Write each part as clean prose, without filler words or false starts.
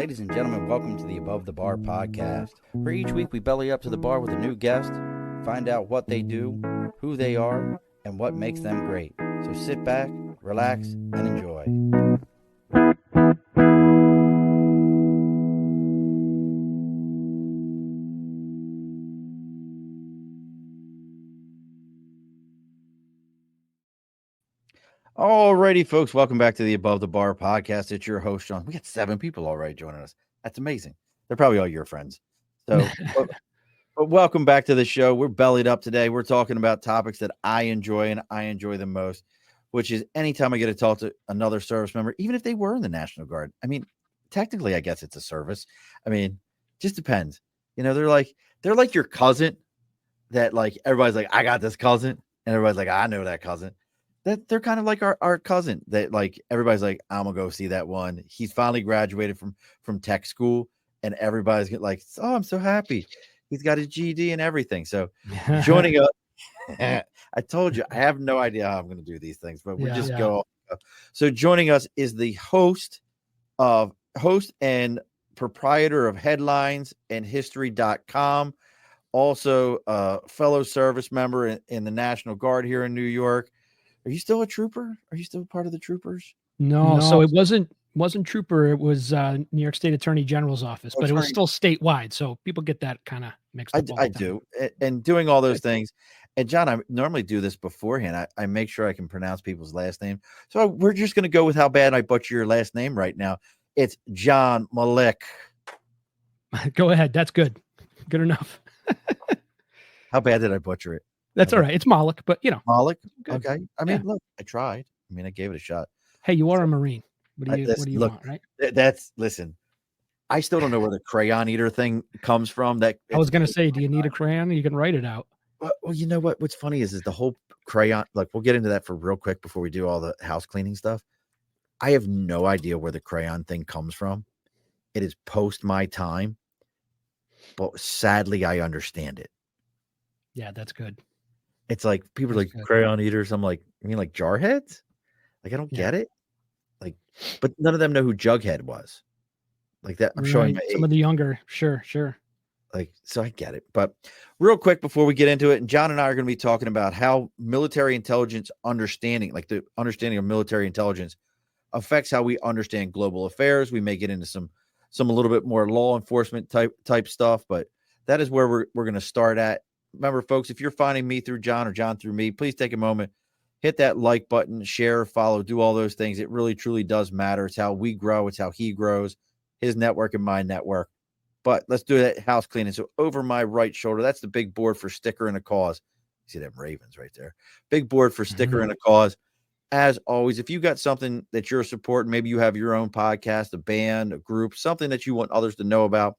Ladies and gentlemen, welcome to the Above the Bar podcast, where each week we belly up to the bar with a new guest, find out what they do, who they are, and what makes them great. So sit back, relax, and enjoy. Alrighty, folks, welcome back to the Above the Bar podcast. It's your host, Jon. We got 7 people already joining us. That's amazing. They're probably all your friends. So, but welcome back to the show. We're bellied up today. We're talking about topics that I enjoy and I enjoy the most, which is anytime I get to talk to another service member, even if they were in the National Guard. I mean, technically, I guess it's a service. I mean, just depends. You know, they're like your cousin that like everybody's like, I got this cousin, and everybody's like, I know that cousin. That they're kind of like our cousin that like everybody's like, I'm gonna go see that one. He's finally graduated from tech school, and everybody's like, oh, I'm so happy. He's got his GED and everything. So joining us, I told you I have no idea how I'm gonna do these things, but we go. So joining us is the host and proprietor of Headlines and History.com, also a fellow service member in the National Guard here in New York. Are you still a trooper? Are you still part of the troopers? No. So it wasn't trooper. It was New York State Attorney General's office, but it was still statewide. So people get that kind of mixed up. I do. And doing all those things. And John, I normally do this beforehand. I make sure I can pronounce people's last name. So we're just going to go with how bad I butcher your last name right now. It's Jon Molik. Go ahead. That's good. Good enough. How bad did I butcher it? That's all right. It's Molik, but you know. Molik? Okay. I mean, look, I tried. I mean, I gave it a shot. Hey, you are a Marine. What do you want, right? Listen, I still don't know where the crayon eater thing comes from. I was going to say, do you need a crayon? You can write it out. Well, you know what? What's funny is the whole crayon, like we'll get into that for real quick before we do all the house cleaning stuff. I have no idea where the crayon thing comes from. It is post my time, but sadly, I understand it. Yeah, that's good. It's like people are like crayon eaters. I'm like, you mean like jarheads? Like, I don't get it. Like, but none of them know who Jughead was. Like that. I'm showing my age. Some of the younger. Sure. Like, so I get it. But real quick before we get into it, and John and I are going to be talking about how military intelligence understanding, like the understanding of military intelligence, affects how we understand global affairs. We may get into some a little bit more law enforcement type stuff, but that is where we're going to start at. Remember, folks, if you're finding me through John or John through me, please take a moment, hit that like button, share, follow, do all those things. It really, truly does matter. It's how we grow. It's how he grows, his network and my network. But let's do that house cleaning. So over my right shoulder, that's the big board for sticker and a cause. You see them Ravens right there. Big board for sticker and a cause. As always, if you got something that you're supporting, maybe you have your own podcast, a band, a group, something that you want others to know about,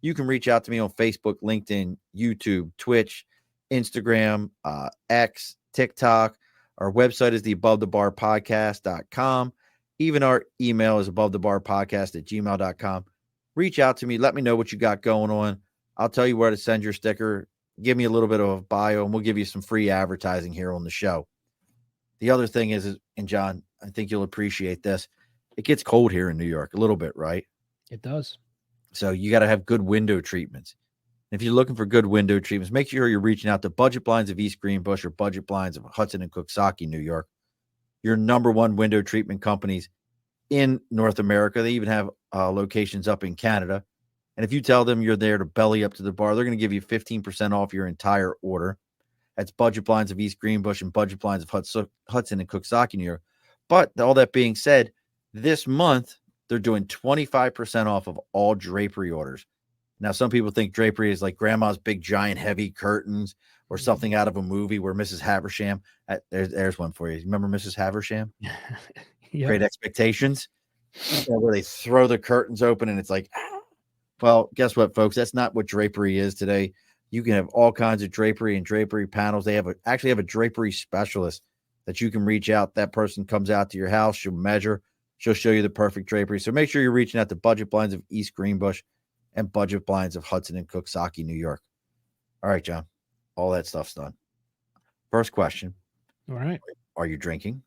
you can reach out to me on Facebook, LinkedIn, YouTube, Twitch, Instagram, X, TikTok. Our website is the abovethebarpodcast.com. Even our email is abovethebarpodcast@gmail.com. Reach out to me. Let me know what you got going on. I'll tell you where to send your sticker. Give me a little bit of a bio, and we'll give you some free advertising here on the show. The other thing is, and John, I think you'll appreciate this. It gets cold here in New York a little bit, right? It does. So you got to have good window treatments. If you're looking for good window treatments, make sure you're reaching out to Budget Blinds of East Greenbush or Budget Blinds of Hudson and Coxsackie, New York. Your number one window treatment companies in North America. They even have locations up in Canada. And if you tell them you're there to belly up to the bar, they're going to give you 15% off your entire order. That's Budget Blinds of East Greenbush and Budget Blinds of Hudson and Coxsackie, New York. But all that being said, this month, they're doing 25% off of all drapery orders. Now, some people think drapery is like grandma's big, giant, heavy curtains or something out of a movie where Mrs. Haversham, there's one for you. Remember Mrs. Haversham? Yep. Great Expectations, where they throw the curtains open and it's like, well, guess what, folks? That's not what drapery is today. You can have all kinds of drapery and drapery panels. They actually have a drapery specialist that you can reach out. That person comes out to your house. She'll measure. She'll show you the perfect drapery. So make sure you're reaching out to Budget Blinds of East Greenbush and Budget Blinds of Hudson and Coxsackie, New York. All right, John. All that stuff's done. First question. All right. Are you drinking?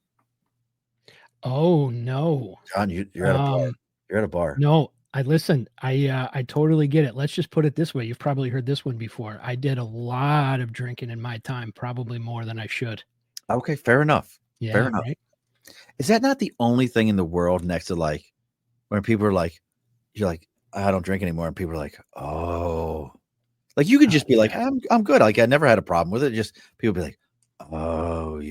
Oh, no. John, you're at a bar. You're at a bar. No, I listen. I totally get it. Let's just put it this way. You've probably heard this one before. I did a lot of drinking in my time, probably more than I should. Okay, fair enough. Fair Yeah, enough. right. Is that not the only thing in the world next to like when people are like, you're like, I don't drink anymore, and people are like, oh, like you could just be like, Yeah. I'm good. Like I never had a problem with it. Just people be like, oh,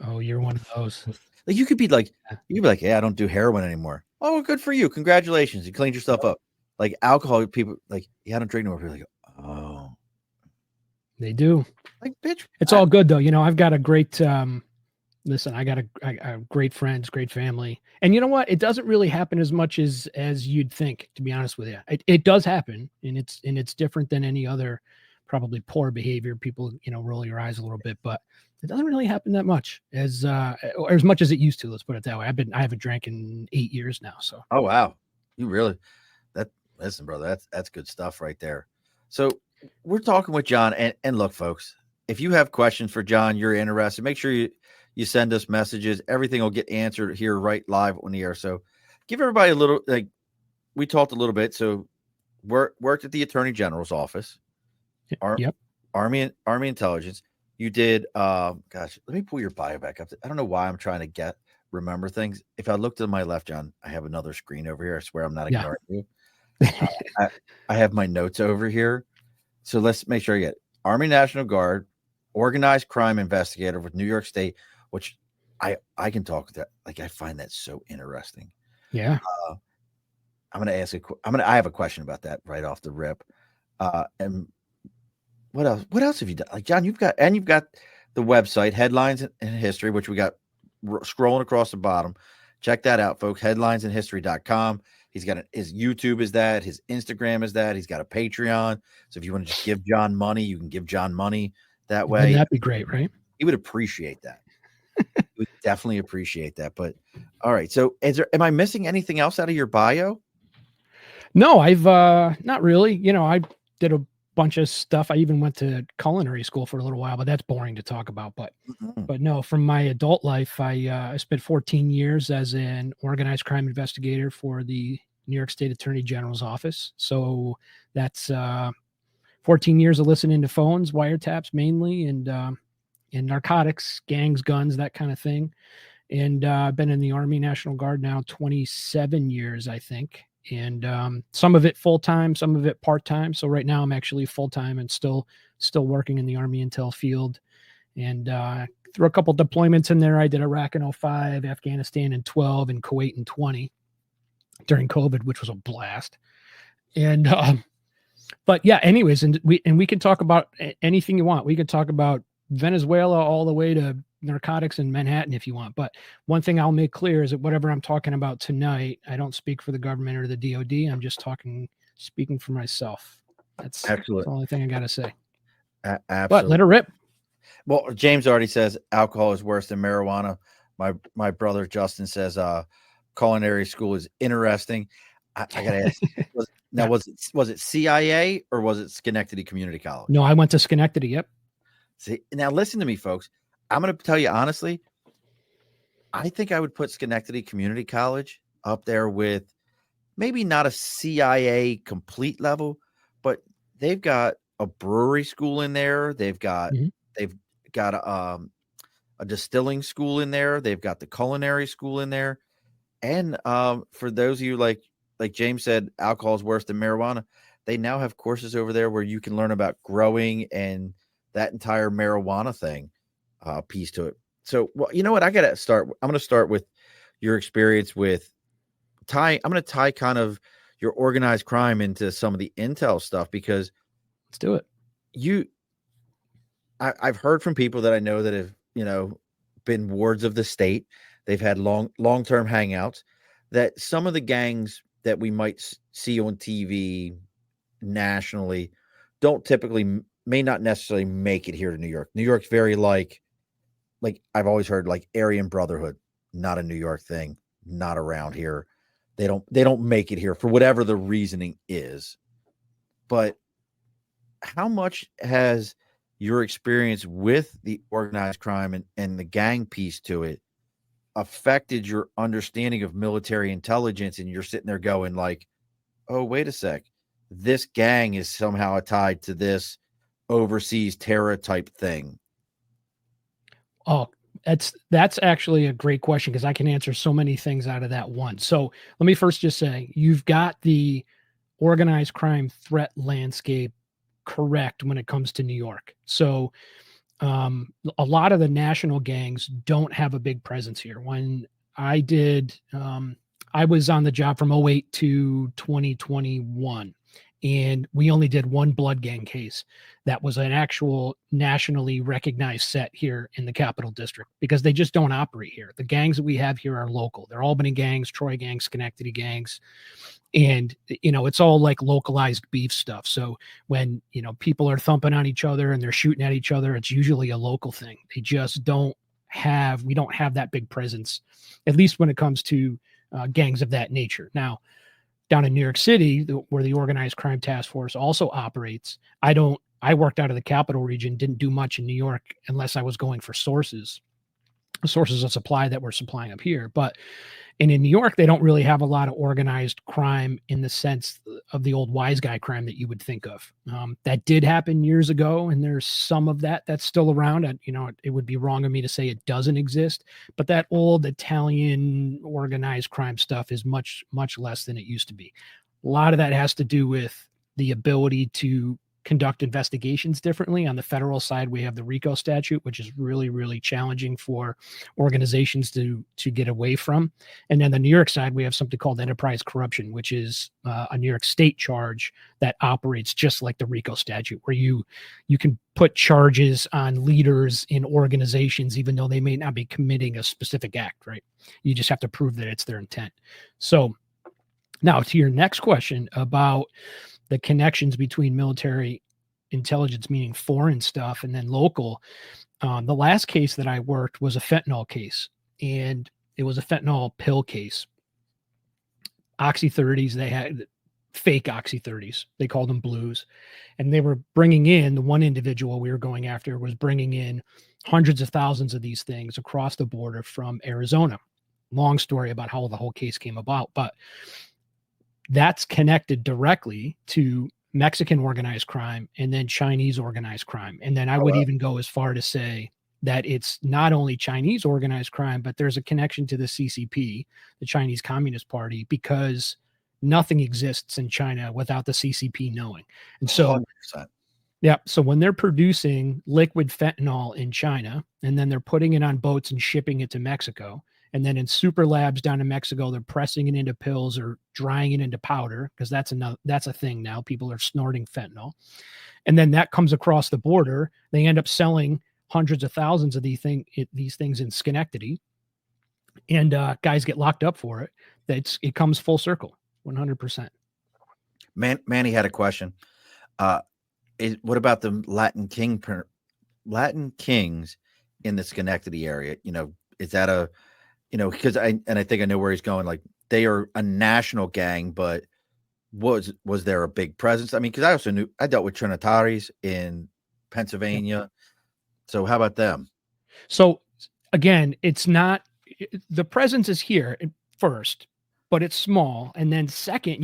Oh, you're one of those. like you could be like, yeah, I don't do heroin anymore. Oh, good for you. Congratulations. You cleaned yourself up. Like alcohol, people like, yeah, I don't drink anymore. People are like, oh, They do. like bitch. It's all good though. You know, I've got a great listen, I got a great friends, great family. And you know what? It doesn't really happen as much as you'd think, to be honest with you. It does happen, and it's different than any other probably poor behavior. People, you know, roll your eyes a little bit, but it doesn't really happen that much or as much as it used to. Let's put it that way. I haven't drank in 8 years now, so. Oh wow, you really listen, brother. That's good stuff right there. So we're talking with Jon, and look, folks, if you have questions for Jon, you're interested, make sure you send us messages. Everything will get answered here right live on the air. So give everybody a little, like we talked a little bit. So worked at the Attorney General's office, Yep. Army Intelligence. You did, gosh, let me pull your bio back up. I don't know why I'm trying to remember things. If I look to my left, Jon, I have another screen over here. I swear I'm not ignoring you. I have my notes over here. So let's make sure I get Army National Guard, Organized Crime Investigator with New York State, which I can talk that. Like, I find that so interesting. Yeah. I'm going to ask I have a question about that right off the rip. And what else have you done? Like, Jon, you've got the website Headlines and History, which we got scrolling across the bottom. Check that out, folks. Headlinesandhistory.com. He's got his YouTube is that, his Instagram is that, he's got a Patreon. So if you want to just give Jon money, you can give Jon money that way. Wouldn't that be great, right? He would appreciate that. He would definitely appreciate that. But all right. So am I missing anything else out of your bio? No, I've not really. You know, I did a bunch of stuff. I even went to culinary school for a little while, but that's boring to talk about. But no, from my adult life, I spent 14 years as an organized crime investigator for the New York State Attorney General's office. So that's 14 years of listening to phones, wiretaps mainly, and narcotics, gangs, guns, that kind of thing. And I've been in the Army National Guard now 27 years, I think. And some of it full-time, some of it part-time. So right now I'm actually full-time and still working in the Army Intel field. And through a couple deployments in there, I did Iraq in 2005, Afghanistan in 2012, and Kuwait in 2020 during COVID, which was a blast. And but yeah, anyways, and we can talk about anything you want. We could talk about Venezuela all the way to narcotics in Manhattan if you want. But one thing I'll make clear is that whatever I'm talking about tonight, I don't speak for the government or the DOD. I'm just speaking for myself. That's excellent. The only thing I got to say. Absolutely. But let her rip. Well, James already says alcohol is worse than marijuana. My brother Justin says culinary school is interesting. I gotta ask. Was it CIA or was it Schenectady Community College? No, I went to Schenectady. Yep. See, now listen to me, folks. I'm going to tell you honestly, I think I would put Schenectady Community College up there with maybe not a CIA complete level, but they've got a brewery school in there. They've got a distilling school in there. They've got the culinary school in there. And for those of you like James said, alcohol is worse than marijuana. They now have courses over there where you can learn about growing and that entire marijuana thing piece to it. So, well, you know what? I'm going to start with your experience with I'm going to tie kind of your organized crime into some of the intel stuff, because let's do it. I've heard from people that I know that have, been wards of the state. They've had long-term hangouts, that some of the gangs that we might see on TV nationally may not necessarily make it here to New York. New York's very like I've always heard, like Aryan Brotherhood, not a New York thing, not around here. They don't make it here for whatever the reasoning is. But how much has your experience with the organized crime and the gang piece to it affected your understanding of military intelligence? And you're sitting there going like, oh, wait a sec, this gang is somehow tied to this overseas terror type thing? Oh, that's actually a great question because I can answer so many things out of that one. So let me first just say you've got the organized crime threat landscape correct when it comes to New York. So a lot of the national gangs don't have a big presence here. When I did, I was on the job from '08 to 2021, and we only did one blood gang case that was an actual nationally recognized set here in the Capital District because they just don't operate here. The gangs that we have here are local. They're Albany gangs, Troy gangs, Schenectady gangs, and it's all like localized beef stuff. So when people are thumping on each other and they're shooting at each other, it's usually a local thing. They just don't have we don't have that big presence, at least when it comes to gangs of that nature. Now down in New York City, where the Organized Crime Task Force also operates, I worked out of the capital region, didn't do much in New York unless I was going for sources of supply that we're supplying up here. And in New York, they don't really have a lot of organized crime in the sense of the old wise guy crime that you would think of. That did happen years ago, and there's some of that that's still around. It would be wrong of me to say it doesn't exist, but that old Italian organized crime stuff is much, much less than it used to be. A lot of that has to do with the ability to conduct investigations differently. On the federal side, we have the RICO statute, which is really, really challenging for organizations to get away from. And then the New York side, we have something called enterprise corruption, which is a New York state charge that operates just like the RICO statute, where you can put charges on leaders in organizations, even though they may not be committing a specific act, right? You just have to prove that it's their intent. So now to your next question about the connections between military intelligence, meaning foreign stuff, and then local. The last case that I worked was a fentanyl case, and it was a fentanyl pill case. Oxy 30s, they had fake Oxy 30s. They called them blues. And they were bringing in, the one individual we were going after was bringing in hundreds of thousands of these things across the border from Arizona. Long story about how the whole case came about, but that's connected directly to Mexican organized crime and then Chinese organized crime. And then I would even go as far to say that it's not only Chinese organized crime, but there's a connection to the CCP, the Chinese Communist Party, because nothing exists in China without the CCP knowing. And so, 100%. Yeah. So when they're producing liquid fentanyl in China, and then they're putting it on boats and shipping it to Mexico, and then in super labs down in Mexico, they're pressing it into pills or drying it into powder, because that's a thing now. People are snorting fentanyl. And then that comes across the border. They end up selling hundreds of thousands of these things in Schenectady. And guys get locked up for it. It comes full circle, 100%. Manny had a question. What about the Latin kings in the Schenectady area? Is that because I think I know where he's going. Like, they are a national gang, but was there a big presence? I mean, because I dealt with Trinitaris in Pennsylvania. So how about them? So again, it's not, the presence is here first, but it's small. And then second,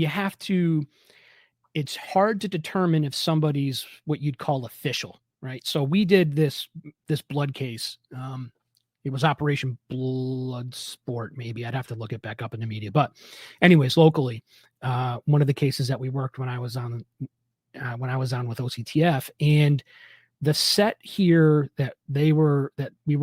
it's hard to determine if somebody's what you'd call official, right? So we did this blood case. It was Operation Blood Sport, maybe. I'd have to look it back up in the media. But anyways, locally, one of the cases that we worked when I was on with OCTF, and the set here that we were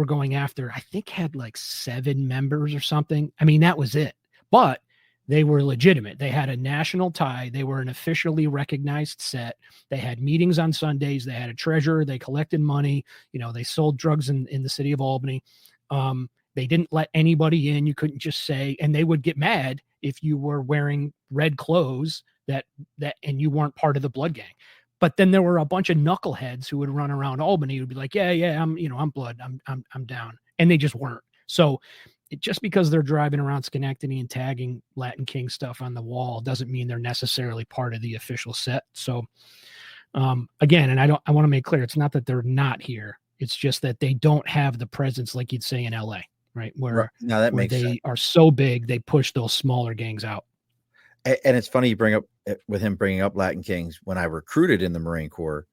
going after, I think had like 7 members or something. I mean, that was it. But they were legitimate. They had a national tie. They were an officially recognized set. They had meetings on Sundays. They had a treasurer. They collected money. They sold drugs in the city of Albany. They didn't let anybody in. You couldn't just say, and they would get mad if you were wearing red clothes and you weren't part of the blood gang. But then there were a bunch of knuckleheads who would run around Albany who'd be like, yeah, I'm blood. I'm down. And they just weren't. So just because they're driving around Schenectady and tagging Latin King stuff on the wall doesn't mean they're necessarily part of the official set. So again, and I want to make clear, it's not that they're not here. It's just that they don't have the presence like you'd say in LA, right? Where now that makes sense. They are so big, they push those smaller gangs out. And it's funny you bring up with him bringing up Latin Kings, when I recruited in the Marine Corps,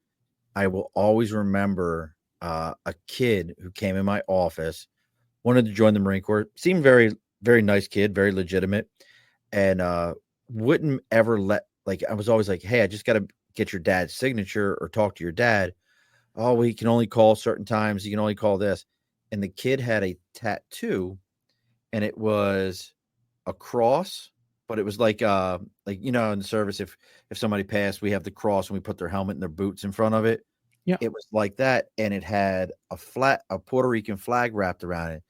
I will always remember a kid who came in my office, wanted to join the Marine Corps, seemed very, very nice kid, very legitimate, and wouldn't ever let, like, I was always like, hey, I just got to get your dad's signature or talk to your dad. Oh, we can only call certain times. You can only call this. And the kid had a tattoo, and it was a cross, but it was like in the service, if somebody passed, we have the cross and we put their helmet and their boots in front of it. Yeah. It was like that, and it had a Puerto Rican flag wrapped around it,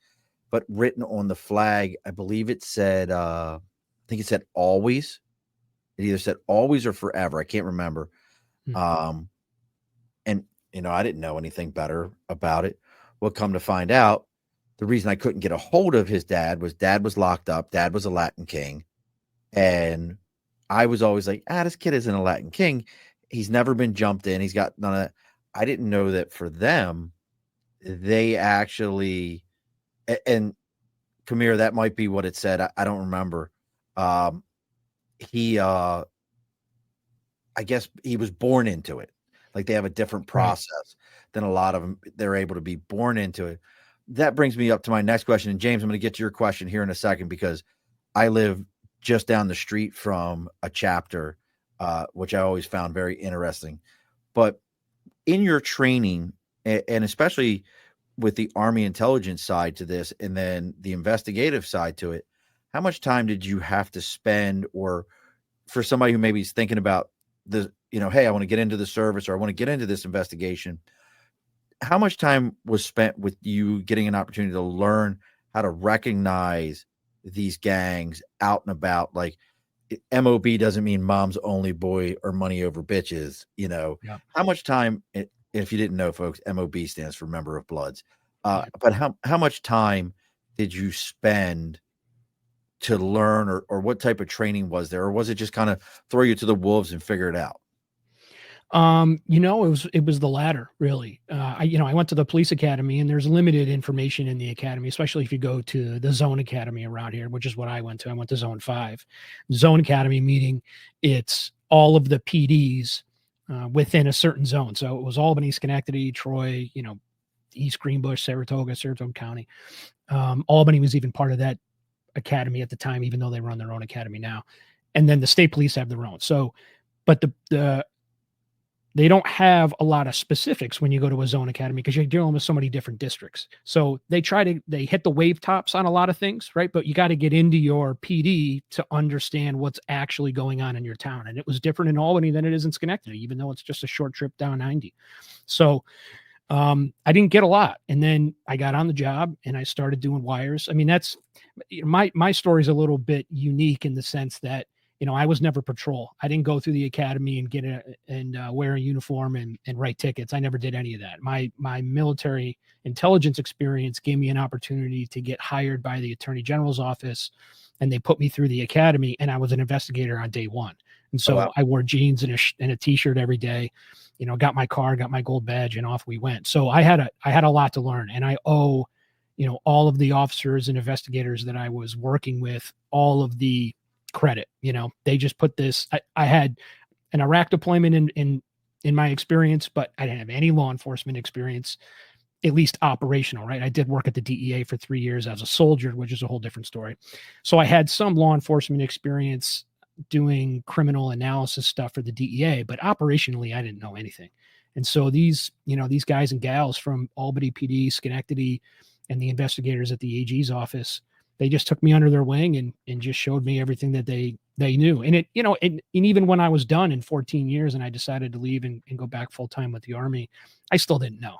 but written on the flag, I believe it said I think it said always. It either said always or forever. I can't remember. And I didn't know anything better about it. Well, come to find out, the reason I couldn't get a hold of his dad was locked up. Dad was a Latin King. And I was always like, this kid isn't a Latin King. He's never been jumped in. He's got none of that. I didn't know that for them, they actually, and Kamir, that might be what it said. I don't remember. I guess he was born into it. Like, they have a different process than a lot of them. They're able to be born into it. That brings me up to my next question. And James, I'm going to get to your question here in a second, because I live just down the street from a chapter, which I always found very interesting. But in your training, and especially with the Army intelligence side to this, and then the investigative side to it, how much time did you have to spend, or for somebody who maybe is thinking about hey, I want to get into the service, or I want to get into this investigation, how much time was spent with you getting an opportunity to learn how to recognize these gangs out and about? Like, MOB doesn't mean mom's only boy or money over bitches. How much time, if you didn't know, folks, MOB stands for Member of Bloods. But how much time did you spend to learn, or what type of training was there? Or was it just kind of throw you to the wolves and figure it out? It was the latter, really. I went to the police academy, and there's limited information in the academy, especially if you go to the zone academy around here, which is what I went to. I went to zone 5. Zone academy, meaning it's all of the PDs within a certain zone. So it was Albany, Schenectady, Troy, East Greenbush, Saratoga County. Albany was even part of that academy at the time, even though they run their own academy now. And then the state police have their own. So, but they don't have a lot of specifics when you go to a zone academy, because you're dealing with so many different districts. So they hit the wave tops on a lot of things, right? But you got to get into your PD to understand what's actually going on in your town. And it was different in Albany than it is in Schenectady, even though it's just a short trip down 90. So I didn't get a lot. And then I got on the job and I started doing wires. I mean, that's my story is a little bit unique in the sense that, I was never patrol. I didn't go through the academy and wear a uniform and write tickets. I never did any of that. My military intelligence experience gave me an opportunity to get hired by the Attorney General's office, and they put me through the academy, and I was an investigator on day one. And so I wore jeans and a t-shirt every day, got my car, got my gold badge, and off we went. So I had a lot to learn, and I owe, all of the officers and investigators that I was working with all of the credit. They just put this. I had an Iraq deployment in my experience, but I didn't have any law enforcement experience, at least operational, right? I did work at the DEA for 3 years as a soldier, which is a whole different story. So I had some law enforcement experience doing criminal analysis stuff for the DEA, but operationally, I didn't know anything. And so these guys and gals from Albany PD, Schenectady, and the investigators at the AG's office, they just took me under their wing and just showed me everything that they knew. And it, and even when I was done in 14 years and I decided to leave and go back full time with the Army, I still didn't know,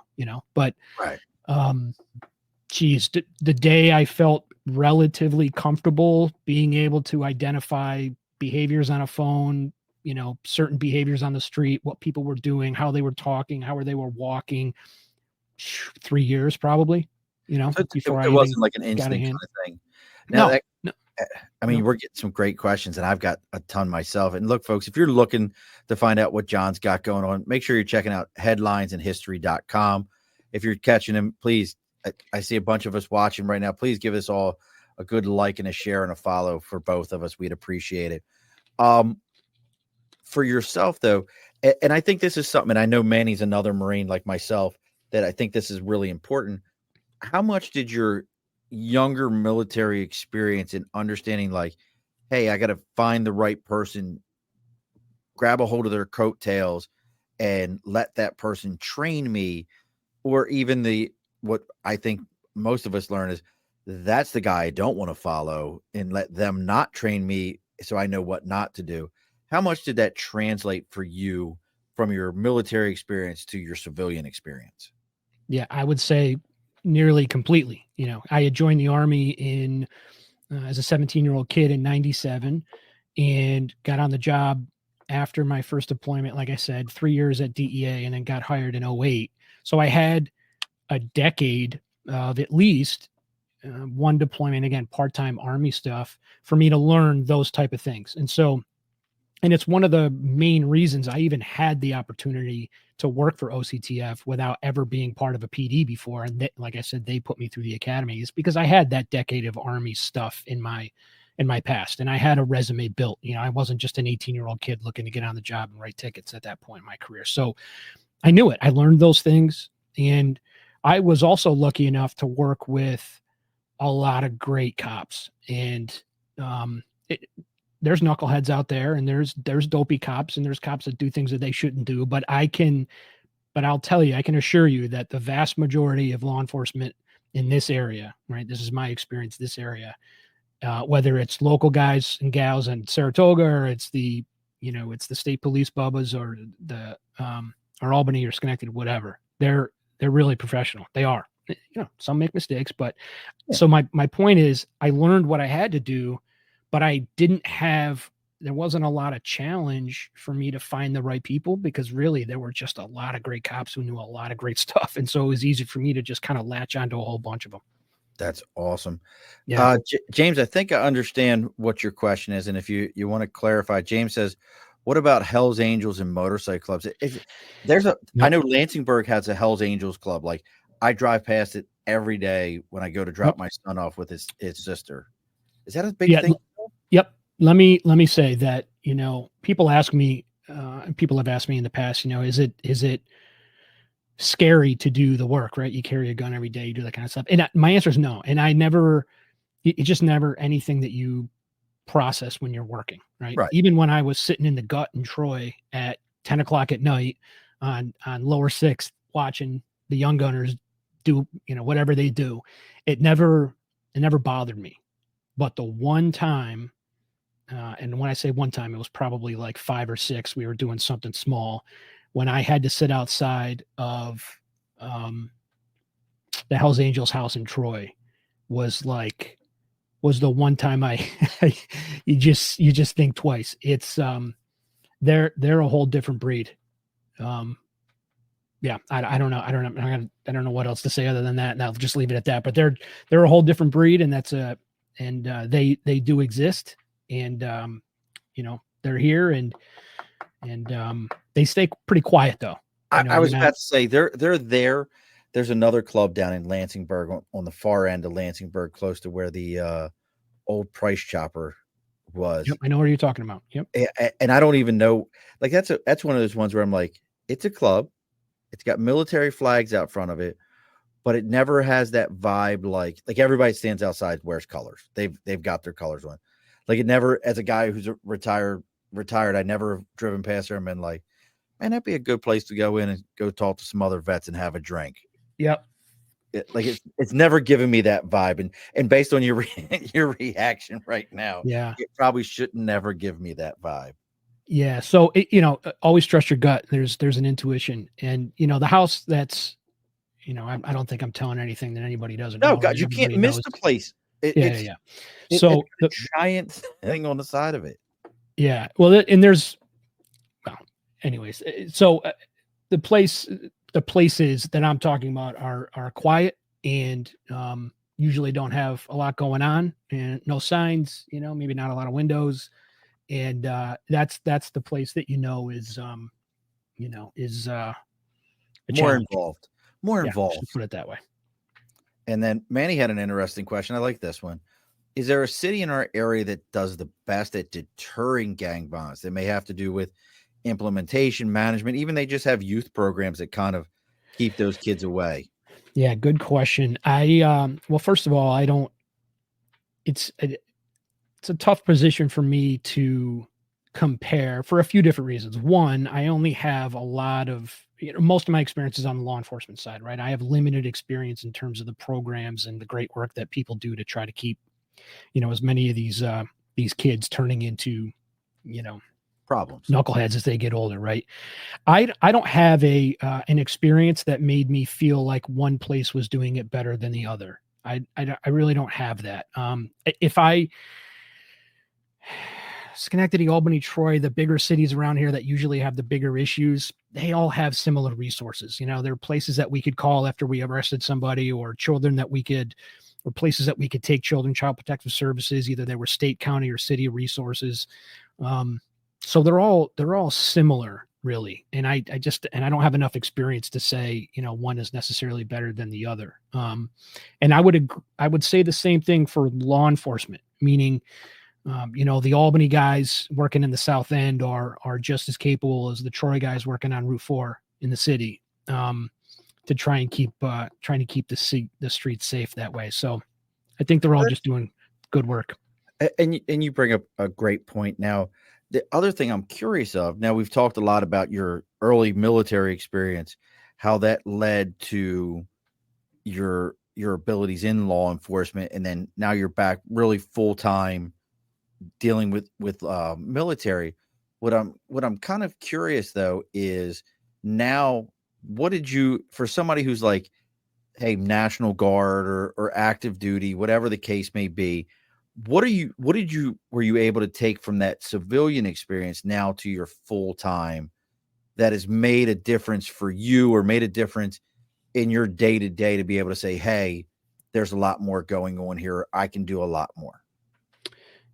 but, right. The day I felt relatively comfortable being able to identify behaviors on a phone, certain behaviors on the street, what people were doing, how they were talking, how they were walking, 3 years probably. Before it wasn't like an instant kind of thing. Now, we're getting some great questions, and I've got a ton myself. And look, folks, if you're looking to find out what Jon's got going on, make sure you're checking out headlinesandhistory.com. If you're catching him, please, I see a bunch of us watching right now. Please give us all a good like and a share and a follow for both of us. We'd appreciate it. for yourself though, and I think this is something, and I know Manny's another Marine like myself, that I think this is really important. How much did your younger military experience in understanding, like, hey, I got to find the right person, grab a hold of their coattails and let that person train me, or even what I think most of us learn is that's the guy I don't want to follow, and let them not train me so I know what not to do. How much did that translate for you from your military experience to your civilian experience? Yeah, I would say nearly completely. I had joined the Army as a 17-year-old kid in 97 and got on the job after my first deployment, like I said, 3 years at DEA, and then got hired in 08. So I had a decade of at least one deployment, again, part-time Army stuff, for me to learn those type of things. And it's one of the main reasons I even had the opportunity to work for OCTF without ever being part of a PD before. And like I said, they put me through the academy, is because I had that decade of Army stuff in my past, and I had a resume built. I wasn't just an 18-year-old kid looking to get on the job and write tickets at that point in my career. So I knew it. I learned those things, and I was also lucky enough to work with a lot of great cops. And there's knuckleheads out there, and there's dopey cops, and there's cops that do things that they shouldn't do. But I'll tell you, I can assure you that the vast majority of law enforcement in this area, right? This is my experience, this area, whether it's local guys and gals in Saratoga, or it's the state police bubbas, or or Albany or Schenectady, whatever. They're really professional. They are. Some make mistakes, but yeah. So my point is, I learned what I had to do, but there wasn't a lot of challenge for me to find the right people, because really there were just a lot of great cops who knew a lot of great stuff. And so it was easy for me to just kind of latch onto a whole bunch of them. That's awesome. Yeah. James, I think I understand what your question is. And if you want to clarify, James says, what about Hell's Angels and motorcycle clubs? I know Lansingburg has a Hell's Angels club. Like, I drive past it every day when I go to drop my son off with his sister. Is that a big thing? Yep. Let me say that, people ask me, people have asked me in the past, is it scary to do the work, right? You carry a gun every day, you do that kind of stuff. And my answer is no. And it's just never anything that you process when you're working, right? Even when I was sitting in the gut in Troy at 10 o'clock at night on lower 6th, watching the young gunners do, whatever they do, it never bothered me. But the one time, and when I say one time, it was probably like 5 or 6, we were doing something small, when I had to sit outside of the Hells Angels house in Troy, was the one time you just think twice. It's they're a whole different breed. Yeah, I don't know. I don't know what else to say other than that. And I'll just leave it at that. But they're a whole different breed, and they do exist, and they're here, and they stay pretty quiet though. I was about to say they're there. There's another club down in Lansingburg on the far end of Lansingburg, close to where the old Price Chopper was. Yep, I know what you're talking about. Yep. And I don't even know, like, that's one of those ones where I'm like, it's a club. It's got military flags out front of it, but it never has that vibe. Like everybody stands outside, wears colors. They've got their colors on. Like, it never, as a guy who's retired, I never have driven past there and been like, man, that'd be a good place to go in and go talk to some other vets and have a drink. Yep. It's never given me that vibe. And based on your reaction right now, yeah, it probably should never give me that vibe. Yeah. So, always trust your gut. There's an intuition, and, the house that's, I don't think I'm telling anything that anybody doesn't know. No, God, you can't miss the place. Yeah. So it's a giant thing on the side of it. Yeah. Well, anyways, so the places that I'm talking about are quiet, and usually don't have a lot going on, and no signs, maybe not a lot of windows. And that's the place that is more involved. Put it that way. And then Manny had an interesting question. I like this one. Is there a city in our area that does the best at deterring gang violence? That may have to do with implementation, management, even they just have youth programs that kind of keep those kids away? Yeah, good question. Well, first of all, I don't. It's a tough position for me to compare for a few different reasons. One, I only have a lot of, most of my experiences on the law enforcement side, right? I have limited experience in terms of the programs and the great work that people do to try to keep, as many of these kids turning into, Problems. knuckleheads as they get older, right? I don't have an experience that made me feel like one place was doing it better than the other. I really don't have that. If I Schenectady, Albany, Troy, the bigger cities around here that usually have the bigger issues, they all have similar resources. There are places that we could call after we arrested somebody, or children that or places that we could take children, child protective services, either they were state, county, or city resources. So they're all similar, really. And I don't have enough experience to say, one is necessarily better than the other. And I would say the same thing for law enforcement, meaning, the Albany guys working in the South End are just as capable as the Troy guys working on Route 4 in the city, to try and keep the streets safe that way. So I think they're all just doing good work. And you bring up a great point. Now, the other thing I'm curious of, now we've talked a lot about your early military experience, how that led to your abilities in law enforcement, and then now you're back really full time dealing with military. What I'm kind of curious though is, now what did you, for somebody who's like, hey, National Guard or active duty, whatever the case may be, were you able to take from that civilian experience now to your full time that has made a difference for you, or made a difference in your day to day, to be able to say, hey, there's a lot more going on here, I can do a lot more?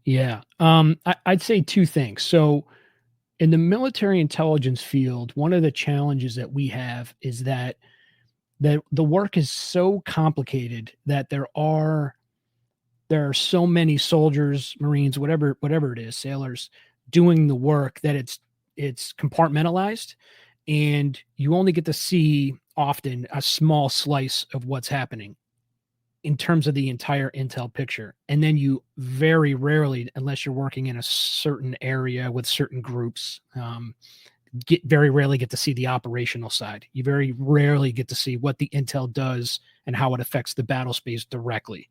Yeah. I'd say two things. So in the military intelligence field, one of the challenges that we have is that the work is so complicated that there are so many soldiers, Marines, whatever it is, sailors doing the work, that it's compartmentalized, and you only get to see often a small slice of what's happening in terms of the entire intel picture. And then you very rarely, unless you're working in a certain area with certain groups, very rarely get to see the operational side. You very rarely get to see what the intel does and how it affects the battle space directly.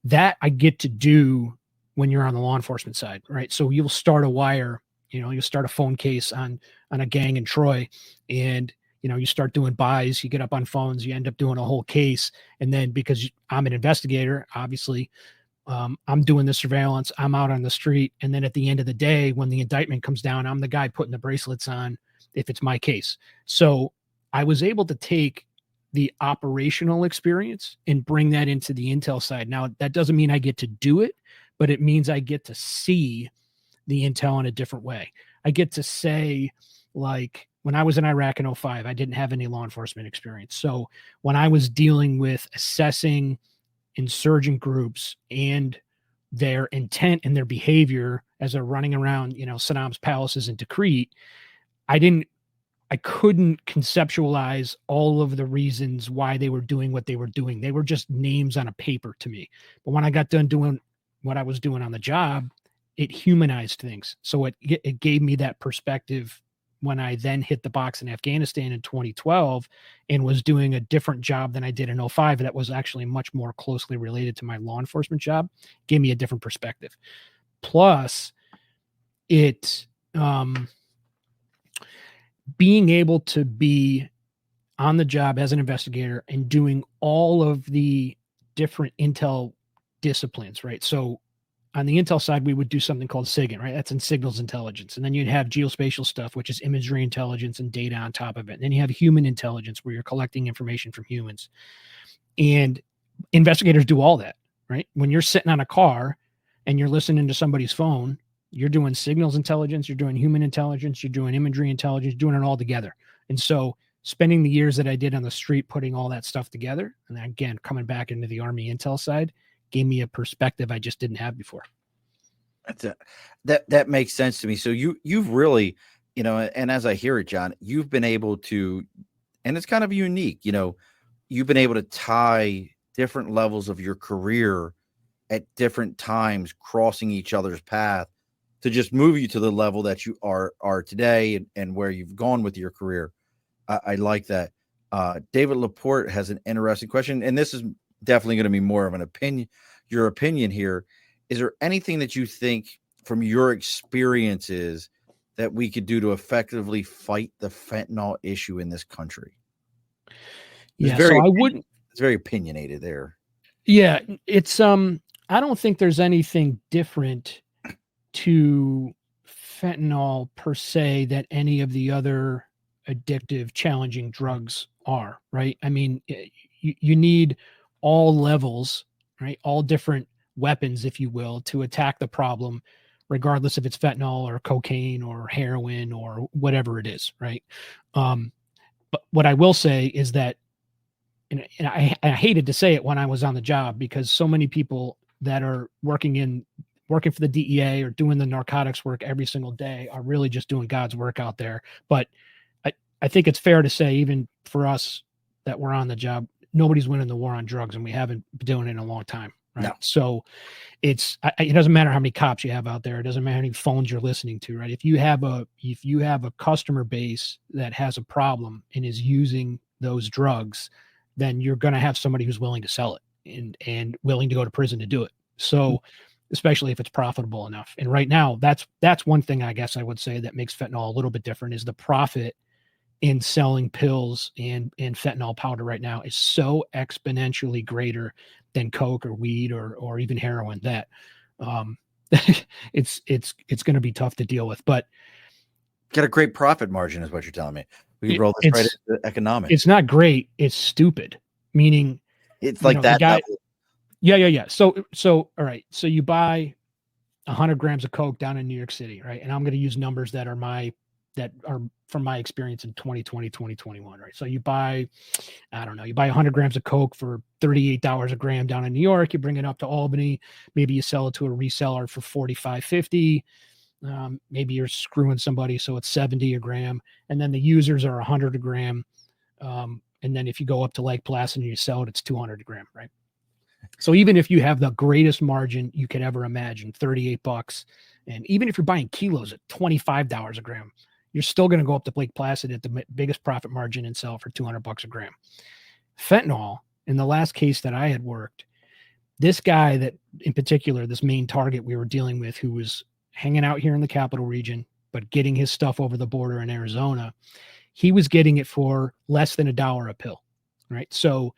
That I get to do when you're on the law enforcement side, right? So you'll start a wire, you'll start a phone case on a gang in Troy, and you start doing buys, you get up on phones, you end up doing a whole case. And then, because I'm an investigator, obviously, I'm doing the surveillance, I'm out on the street. And then at the end of the day, when the indictment comes down, I'm the guy putting the bracelets on if it's my case. So I was able to take the operational experience and bring that into the intel side. Now, that doesn't mean I get to do it, but it means I get to see the intel in a different way. I get to say, like, when I was in Iraq in 2005, I didn't have any law enforcement experience. So when I was dealing with assessing insurgent groups and their intent and their behavior as they're running around, Saddam's palaces in Tikrit, I couldn't conceptualize all of the reasons why they were doing what they were doing. They were just names on a paper to me. But when I got done doing what I was doing on the job, it humanized things. So it gave me that perspective when I then hit the box in Afghanistan in 2012 and was doing a different job than I did in 2005. That was actually much more closely related to my law enforcement job. Gave me a different perspective. Plus, it being able to be on the job as an investigator and doing all of the different intel disciplines, right? So on the intel side, we would do something called SIGINT, right? That's in signals intelligence. And then you'd have geospatial stuff, which is imagery intelligence and data on top of it. And then you have human intelligence, where you're collecting information from humans. And investigators do all that, right? When you're sitting on a car and you're listening to somebody's phone, you're doing signals intelligence, you're doing human intelligence, you're doing imagery intelligence, doing it all together. And so spending the years that I did on the street putting all that stuff together, and then again, coming back into the Army intel side, gave me a perspective I just didn't have before. That makes sense to me. So you've really And as I hear it, John, you've been able to, and it's kind of unique, you've been able to tie different levels of your career at different times, crossing each other's path to just move you to the level that you are today and where you've gone with your career. I like that. David Laporte has an interesting question, and this is definitely going to be more of an opinion, your opinion here. Is there anything that you think from your experiences that we could do to effectively fight the fentanyl issue in this country? Yeah, so I wouldn't. It's very opinionated there. Yeah, it's I don't think there's anything different to fentanyl per se that any of the other addictive, challenging drugs are, right? I mean, you need all levels, right? All different weapons, if you will, to attack the problem, regardless if it's fentanyl or cocaine or heroin or whatever it is, right? But what I will say is that, and I hated to say it when I was on the job, because so many people that are working for the DEA or doing the narcotics work every single day are really just doing God's work out there. But I think it's fair to say, even for us that we're on the job, nobody's winning the war on drugs, and we haven't been doing it in a long time. Right. No. So it doesn't matter how many cops you have out there. It doesn't matter how many phones you're listening to, right? If you have a customer base that has a problem and is using those drugs, then you're going to have somebody who's willing to sell it and willing to go to prison to do it. So especially if it's profitable enough. And right now, that's one thing I guess I would say that makes fentanyl a little bit different, is the profit in selling pills and fentanyl powder right now is so exponentially greater than coke or weed or even heroin that it's going to be tough to deal with. But got a great profit margin is what you're telling me. We can roll this right into economics. It's not great. It's stupid. Meaning it's like that. Yeah. So all right. So you buy 100 grams of coke down in New York City, right? And I'm going to use numbers that are from my experience in 2020, 2021, right? So you buy 100 grams of coke for $38 a gram down in New York. You bring it up to Albany. Maybe you sell it to a reseller for $45.50. Maybe you're screwing somebody, so it's $70 a gram. And then the users are $100 a gram. And then if you go up to Lake Placid and you sell it, it's $200 a gram, right? So even if you have the greatest margin you could ever imagine, $38, and even if you're buying kilos at $25 a gram, you're still going to go up to Lake Placid at the biggest profit margin and sell for $200 a gram. Fentanyl, in the last case that I had worked, this guy that in particular, this main target we were dealing with, who was hanging out here in the capital region, but getting his stuff over the border in Arizona, he was getting it for less than $1 a pill, right? So,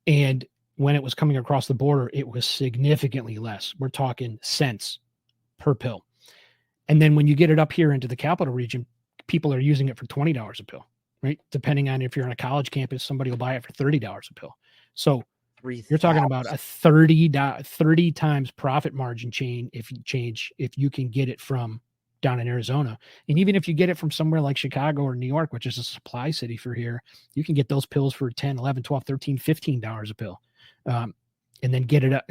and when it was coming across the border, it was significantly less. We're talking cents per pill. And then when you get it up here into the capital region, people are using it for $20 a pill, right? Depending on if you're on a college campus, somebody will buy it for $30 a pill. So you're talking about a 30 times profit margin if you can get it from down in Arizona. And even if you get it from somewhere like Chicago or New York, which is a supply city for here, you can get those pills for $10, $11, $12, $13, $15 a pill. And then get it up.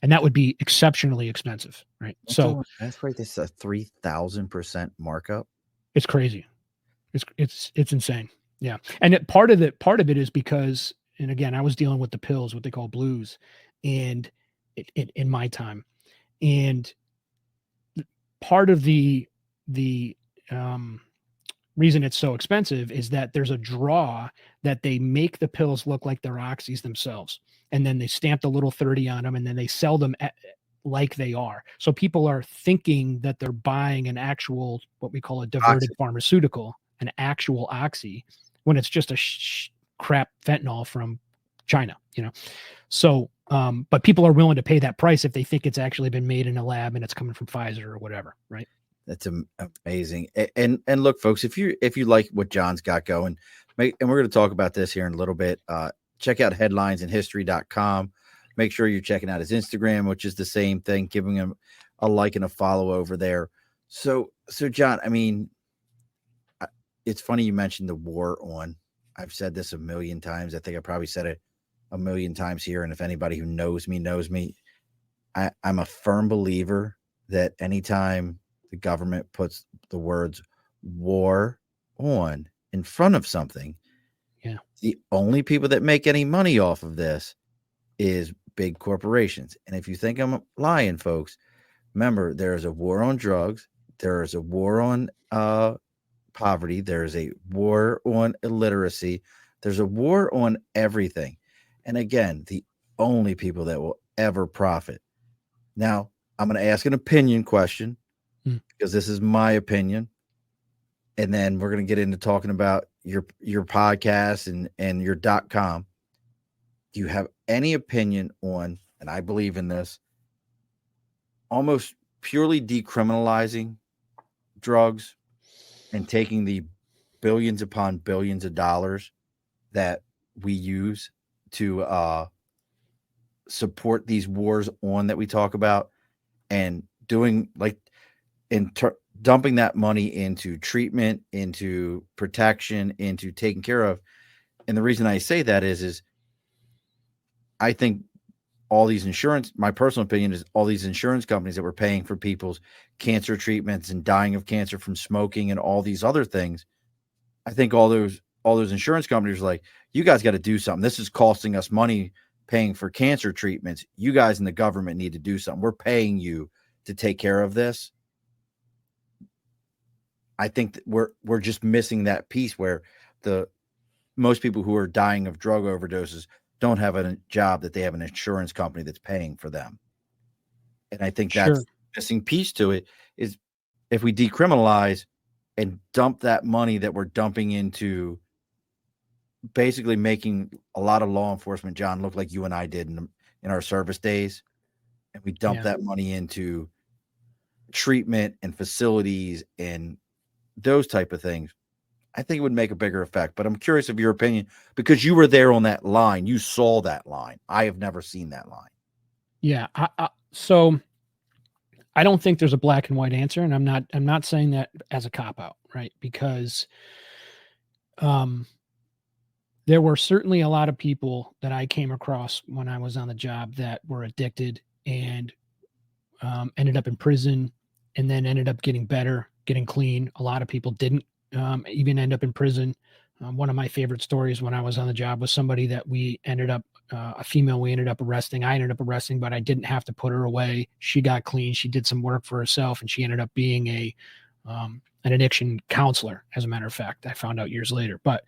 And that would be exceptionally expensive, right? So that's right. This is a 3,000% markup. It's crazy. It's insane. Yeah. And part of it is because, and again, I was dealing with the pills, what they call blues, and in my time. And part of the reason it's so expensive is that there's a draw that they make the pills look like they're oxys themselves. And then they stamp the little 30 on them, and then they sell them like they are. So people are thinking that they're buying an actual, what we call a diverted pharmaceutical, an actual oxy, when it's just a crap fentanyl from China, So, but people are willing to pay that price if they think it's actually been made in a lab and it's coming from Pfizer or whatever, right? That's amazing. And look, folks, if you like what John's got going, and we're going to talk about this here in a little bit, check out headlinesinhistory.com. Make sure you're checking out his Instagram, which is the same thing, giving him a like and a follow over there. So John, I mean, it's funny you mentioned the war on. I've said this a million times. I think I probably said it a million times here. And if anybody who knows me, I'm a firm believer that anytime the government puts the words war on in front of something. Yeah. The only people that make any money off of this is big corporations. And if you think I'm lying, folks, remember there is a war on drugs, there is a war on poverty, there's a war on illiteracy, there's a war on everything. And again, the only people that will ever profit. Now, I'm going to ask an opinion question because this is my opinion. And then we're going to get into talking about your podcast and your .com. Do you have any opinion on, and I believe in this, almost purely decriminalizing drugs and taking the billions upon billions of dollars that we use to support these wars on that we talk about, and doing like dumping that money into treatment, into protection, into taking care of. And the reason I say that is I think all these my personal opinion is all these insurance companies that were paying for people's cancer treatments and dying of cancer from smoking and all these other things. I think all those insurance companies are like, you guys got to do something. This is costing us money paying for cancer treatments. You guys in the government need to do something. We're paying you to take care of this. I think that we're just missing that piece where most people who are dying of drug overdoses don't have a job that they have an insurance company that's paying for them. And I think that's the missing piece to it is if we decriminalize and dump that money that we're dumping into basically making a lot of law enforcement, John, look like you and I did in our service days. And we dump that money into treatment and facilities and those type of things. I think it would make a bigger effect, but I'm curious of your opinion because you were there on that line. You saw that line. I have never seen that line. Yeah. So I don't think there's a black and white answer, and I'm not saying that as a cop out, right? Because, there were certainly a lot of people that I came across when I was on the job that were addicted and, ended up in prison and then ended up getting better, getting clean. A lot of people didn't even end up in prison. One of my favorite stories when I was on the job was somebody that we ended up, a female we ended up arresting. I ended up arresting, but I didn't have to put her away. She got clean. She did some work for herself, and she ended up being an addiction counselor, as a matter of fact. I found out years later. But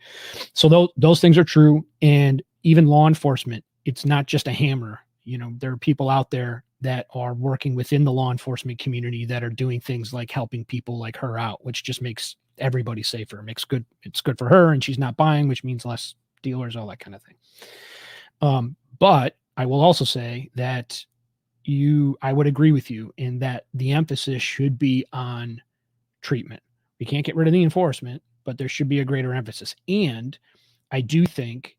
so those things are true. And even law enforcement, it's not just a hammer. You know, there are people out there that are working within the law enforcement community that are doing things like helping people like her out, which just makes everybody safer. It's good for her, and she's not buying, which means less dealers, all that kind of thing. But I will also say that I would agree with you in that the emphasis should be on treatment. We can't get rid of the enforcement, but there should be a greater emphasis. And I do think,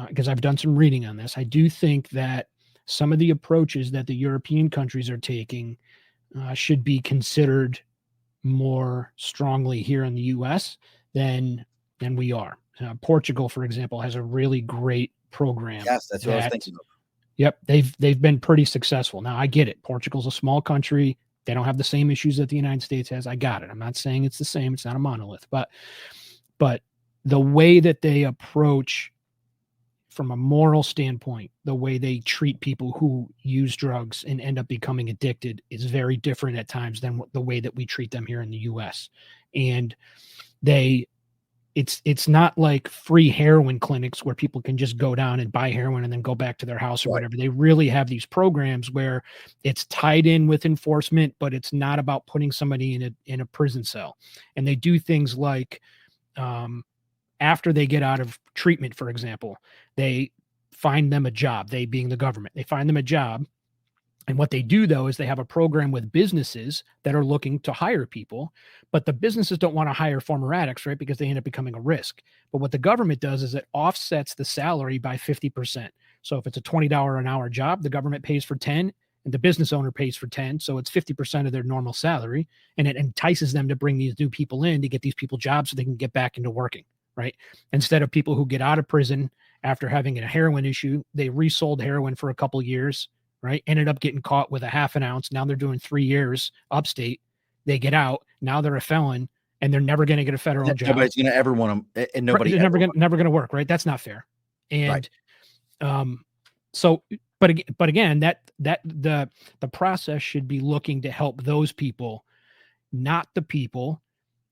because I've done some reading on this, I do think that some of the approaches that the European countries are taking should be considered more strongly here in the U.S. than we are. Portugal, for example, has a really great program. Yes, that's what I was thinking of. Yep, they've been pretty successful. Now I get it. Portugal's a small country. They don't have the same issues that the United States has. I got it. I'm not saying it's the same. It's not a monolith, but the way that they approach from a moral standpoint, the way they treat people who use drugs and end up becoming addicted is very different at times than the way that we treat them here in the US. And it's not like free heroin clinics where people can just go down and buy heroin and then go back to their house or whatever. They really have these programs where it's tied in with enforcement, but it's not about putting somebody in a prison cell. And they do things like, after they get out of treatment, for example, they find them a job, they being the government, they find them a job. And what they do, though, is they have a program with businesses that are looking to hire people, but the businesses don't want to hire former addicts, right? Because they end up becoming a risk. But what the government does is it offsets the salary by 50%. So if it's a $20 an hour job, the government pays for 10 and the business owner pays for 10. So it's 50% of their normal salary. And it entices them to bring these new people in to get these people jobs so they can get back into working, right? Instead of people who get out of prison after having a heroin issue, they resold heroin for a couple years, right? Ended up getting caught with a half an ounce. Now they're doing 3 years upstate. They get out. Now they're a felon and they're never going to get a federal job. Nobody's going to ever want them, and nobody They're never going to work, right? That's not fair. And so, but again, that the process should be looking to help those people, not the people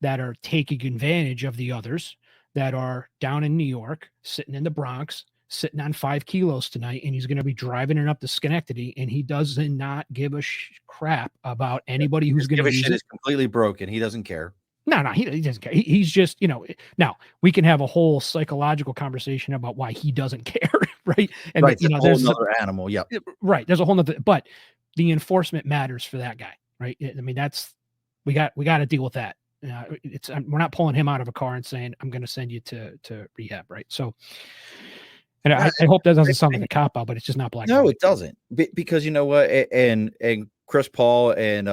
that are taking advantage of the others that are down in New York, sitting in the Bronx, sitting on 5 kilos tonight, and he's going to be driving it up to Schenectady, and he does not give a crap about anybody who's going to use it. Is completely broken. He doesn't care. No, he doesn't care. He's just, now we can have a whole psychological conversation about why he doesn't care, right? And right, there's another animal. Yep. Right. There's a whole nother, but the enforcement matters for that guy, right? I mean, we got to deal with that. We're not pulling him out of a car and saying, I'm going to send you to rehab, right? So, and I hope that doesn't sound like a cop out, but it's just not black. No, it doesn't, because you know what, and Chris Paul and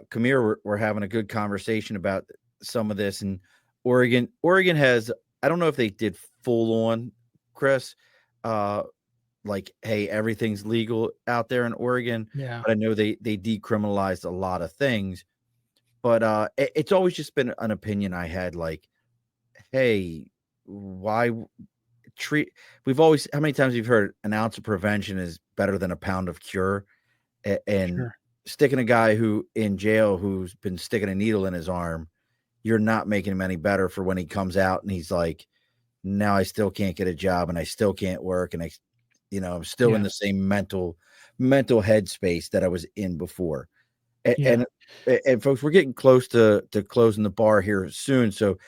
Kamir were having a good conversation about some of this, and Oregon has, I don't know if they did full on, Chris, like, hey, everything's legal out there in Oregon. Yeah. But I know they decriminalized a lot of things. But it's always just been an opinion I had, like, hey, why we've always, how many times you've heard an ounce of prevention is better than a pound of cure, and Sure. Sticking a guy who in jail who's been sticking a needle in his arm, you're not making him any better for when he comes out and he's like, now I still can't get a job and I still can't work, and I'm still in the same mental headspace that I was in before. And folks, we're getting close to closing the bar here soon. So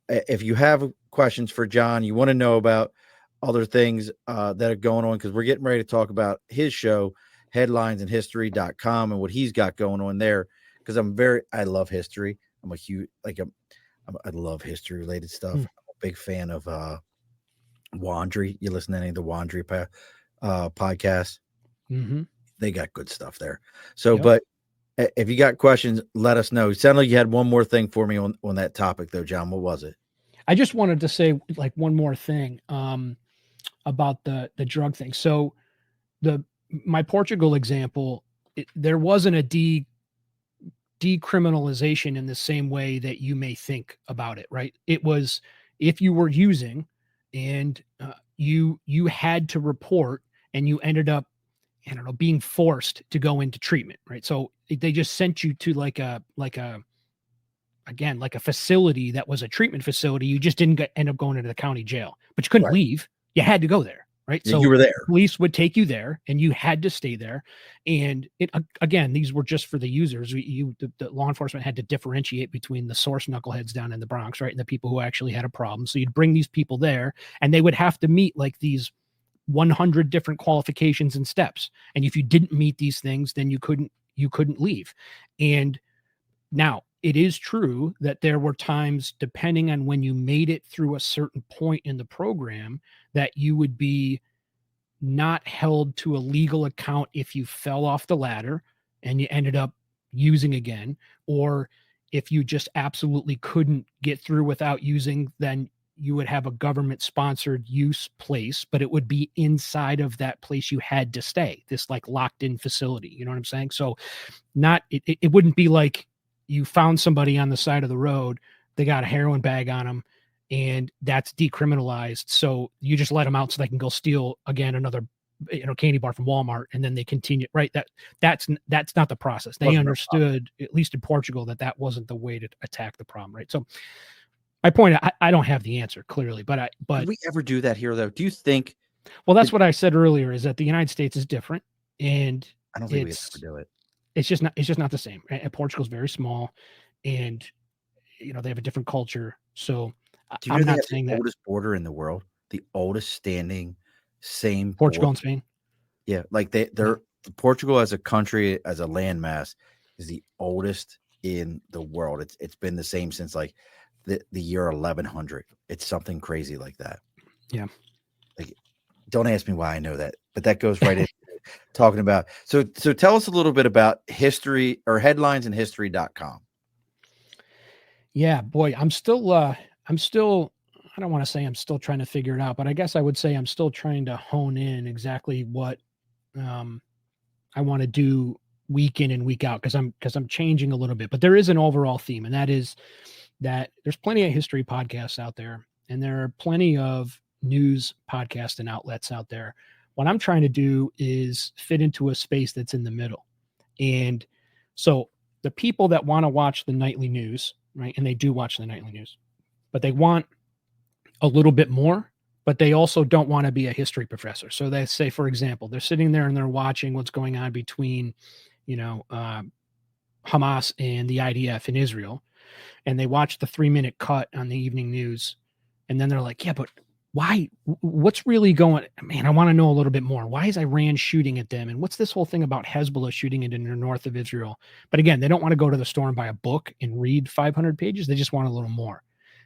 if you have questions for Jon, you want to know about other things that are going on, because we're getting ready to talk about his show, headlinesandhistory.com, and what he's got going on there. Because I love history. I'm a huge, I love history related stuff. I'm a big fan of Wandry. You listen to any of the Wandry podcasts? Mm-hmm. They got good stuff there. So, but if you got questions, let us know. It sounded like you had one more thing for me on that topic, though, Jon. What was it? I just wanted to say, like, one more thing about the drug thing. So my Portugal example, there wasn't a decriminalization in the same way that you may think about it, right? It was, if you were using and you had to report, and you ended up, I don't know, being forced to go into treatment, right? So they just sent you to like a facility that was a treatment facility. You just didn't end up going into the county jail, but you couldn't leave. You had to go there, right? Yeah, so you were there. Police would take you there, and you had to stay there. And again, these were just for the users. The law enforcement had to differentiate between the source knuckleheads down in the Bronx, right, and the people who actually had a problem. So you'd bring these people there, and they would have to meet like these 100 different qualifications and steps. And if you didn't meet these things, then you couldn't leave. And now it is true that there were times, depending on when you made it through a certain point in the program, that you would be not held to a legal account if you fell off the ladder and you ended up using again, or if you just absolutely couldn't get through without using, then you would have a government sponsored use place, but it would be inside of that place you had to stay, this like locked in facility. You know what I'm saying? So it wouldn't be like you found somebody on the side of the road, they got a heroin bag on them, and that's decriminalized. So you just let them out so they can go steal again another candy bar from Walmart, and then they continue, right? That's not the process. They understood, at least in Portugal, that wasn't the way to attack the problem, right? So my point, I don't have the answer clearly, but did we ever do that here, though? Do you think? Well, that's what I said earlier, is that the United States is different, and I don't think we ever do it. It's just not the same. And Portugal's very small, and they have a different culture. So I'm not saying that. Oldest border in the world, the oldest standing, same Portugal border. and Spain. Yeah, like they're Portugal as a country, as a landmass, is the oldest in the world. It's been the same since like the year 1100. It's something crazy like that. Yeah. Like, don't ask me why I know that, but that goes right into talking about. So tell us a little bit about history, or headlinesandhistory.com. Yeah, boy, I'm still, I don't want to say I'm still trying to figure it out, but I guess I would say I'm still trying to hone in exactly what I want to do week in and week out because I'm changing a little bit. But there is an overall theme, and that is that there's plenty of history podcasts out there, and there are plenty of news podcasts and outlets out there. What I'm trying to do is fit into a space that's in the middle. And so the people that want to watch the nightly news, right? And they do watch the nightly news, but they want a little bit more, but they also don't want to be a history professor. So they say, for example, they're sitting there and they're watching what's going on between, Hamas and the IDF in Israel. And they watch the 3-minute cut on the evening news. And then they're like, yeah, but why? What's really going? Man, I want to know a little bit more. Why is Iran shooting at them? And what's this whole thing about Hezbollah shooting into the north of Israel? But again, they don't want to go to the store and buy a book and read 500 pages. They just want a little more.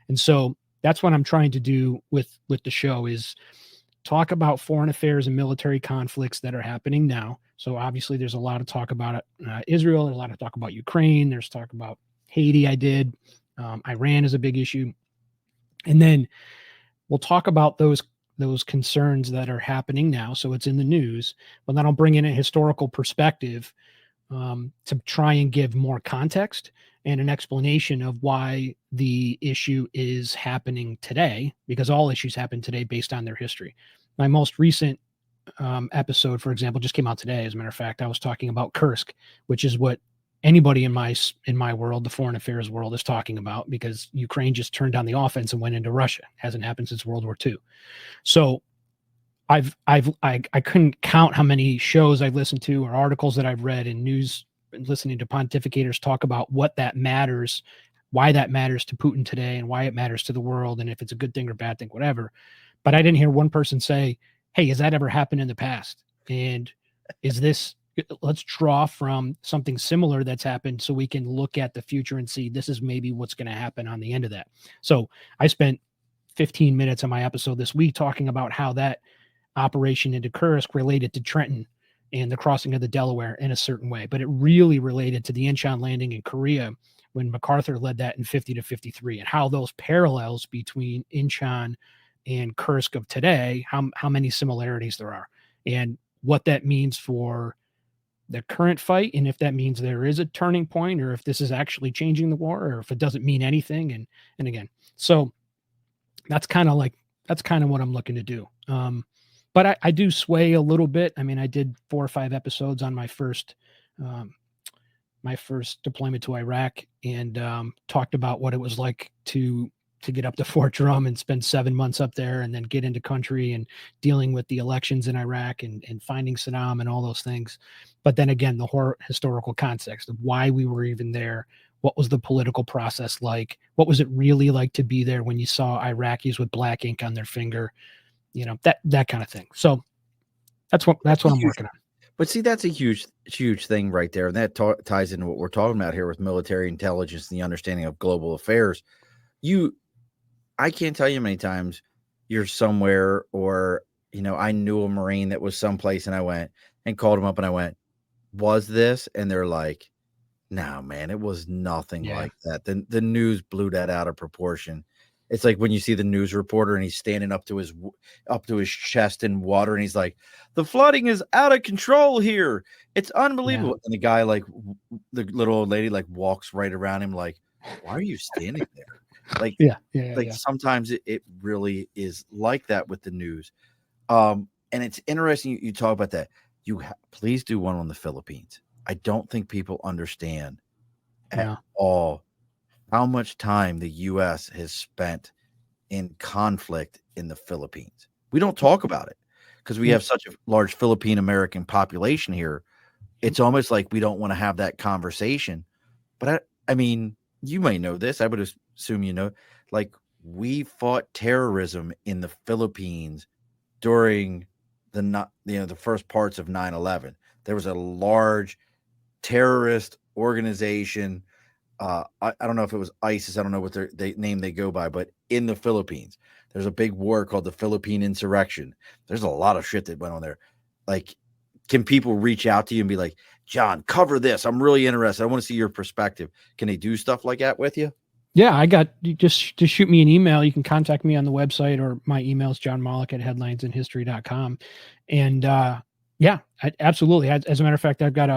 And so that's what I'm trying to do with the show is talk about foreign affairs and military conflicts that are happening now. So obviously there's a lot of talk about Israel. There's a lot of talk about Ukraine. There's talk about Haiti. Iran is a big issue. And then we'll talk about those concerns that are happening now. So it's in the news, but then I'll bring in a historical perspective to try and give more context and an explanation of why the issue is happening today, because all issues happen today based on their history. My most recent episode, for example, just came out today. As a matter of fact, I was talking about Kursk, which is what anybody in my world, the foreign affairs world, is talking about, because Ukraine just turned down the offense and went into Russia. It hasn't happened since World War II. So I couldn't count how many shows I've listened to or articles that I've read in news, listening to pontificators talk about what that matters, why that matters to Putin today, and why it matters to the world, and if it's a good thing or bad thing, whatever. But I didn't hear one person say, hey, has that ever happened in the past? And let's draw from something similar that's happened so we can look at the future and see this is maybe what's going to happen on the end of that. So I spent 15 minutes on my episode this week talking about how that operation into Kursk related to Trenton and the crossing of the Delaware in a certain way, but it really related to the Incheon landing in Korea when MacArthur led that in 50 to 53, and how those parallels between Incheon and Kursk of today, how many similarities there are, and what that means for the current fight, and if that means there is a turning point, or if this is actually changing the war, or if it doesn't mean anything. And again, so that's kind of what I'm looking to do. But I do sway a little bit. I mean, I did 4 or 5 episodes on my first deployment to Iraq, and talked about what it was like to get up to Fort Drum and spend 7 months up there, and then get into country and dealing with the elections in Iraq and finding Saddam and all those things. But then again, the historical context of why we were even there. What was the political process like? What was it really like to be there when you saw Iraqis with black ink on their finger? That kind of thing. So that's what I'm working on. But see, that's a huge thing right there. And that ties into what we're talking about here with military intelligence and the understanding of global affairs. I can't tell you how many times you're somewhere, or, I knew a Marine that was someplace, and I went and called him up and I went, was this? And they're like, no, man, it was nothing like that. The news blew that out of proportion. It's like when you see the news reporter and he's standing up to his chest in water, and he's like, the flooding is out of control here. It's unbelievable. Yeah. And the guy, like the little old lady, like walks right around him, like, why are you standing there? Like, sometimes it really is like that with the news. And it's interesting you talk about that. Please do one on the Philippines. I don't think people understand at all how much time the U.S. has spent in conflict in the Philippines. We don't talk about it because we have such a large Philippine American population here. It's almost like we don't want to have that conversation. But I mean, you may know this. I would assume like, we fought terrorism in the Philippines during the first parts of 9/11. There was a large terrorist organization. I don't know if it was ISIS. I don't know what their name they go by, but in the Philippines, there's a big war called the Philippine Insurrection. There's a lot of shit that went on there. Like, can people reach out to you and be like, John, cover this? I'm really interested. I want to see your perspective. Can they do stuff like that with you? Yeah, just shoot me an email. You can contact me on the website, or my email is johnmolik@headlinesinhistory.com. And Yeah, absolutely. As a matter of fact, I've got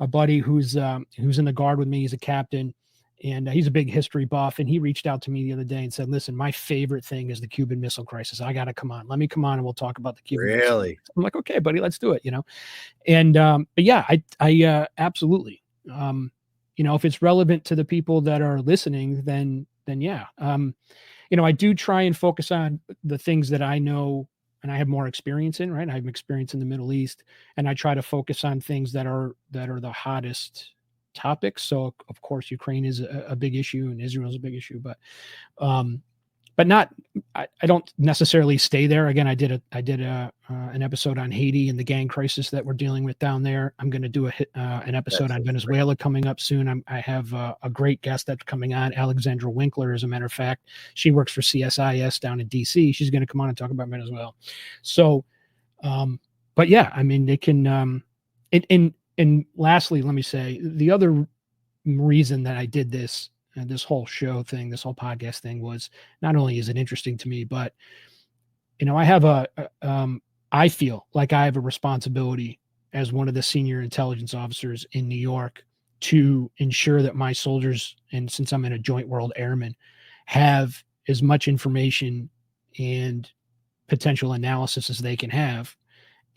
a buddy who's in the Guard with me. He's a captain, and he's a big history buff. And he reached out to me the other day and said, "Listen, my favorite thing is the Cuban Missile Crisis. I got to come on. Let me come on, and we'll talk about the Cuban Missile Really? Crisis." I'm like, "Okay, buddy, let's do it." And but yeah, I absolutely. If it's relevant to the people that are listening, then yeah. I do try and focus on the things that I know and I have more experience in, right? I have experience in the Middle East, and I try to focus on things that are the hottest topics. So of course, Ukraine is a big issue, and Israel is a big issue, um, but not. I don't necessarily stay there. Again, I did an episode on Haiti and the gang crisis that we're dealing with down there. I'm going to do an episode on Venezuela coming up soon. I have a great guest that's coming on, Alexandra Winkler. As a matter of fact, she works for CSIS down in DC. She's going to come on and talk about Venezuela. So, but yeah, I mean, they can. And lastly, let me say the other reason that I did this whole show thing, this whole podcast thing, was not only is it interesting to me, but I have I feel like I have a responsibility as one of the senior intelligence officers in New York to ensure that my soldiers, and since I'm in a joint world airman, have as much information and potential analysis as they can have.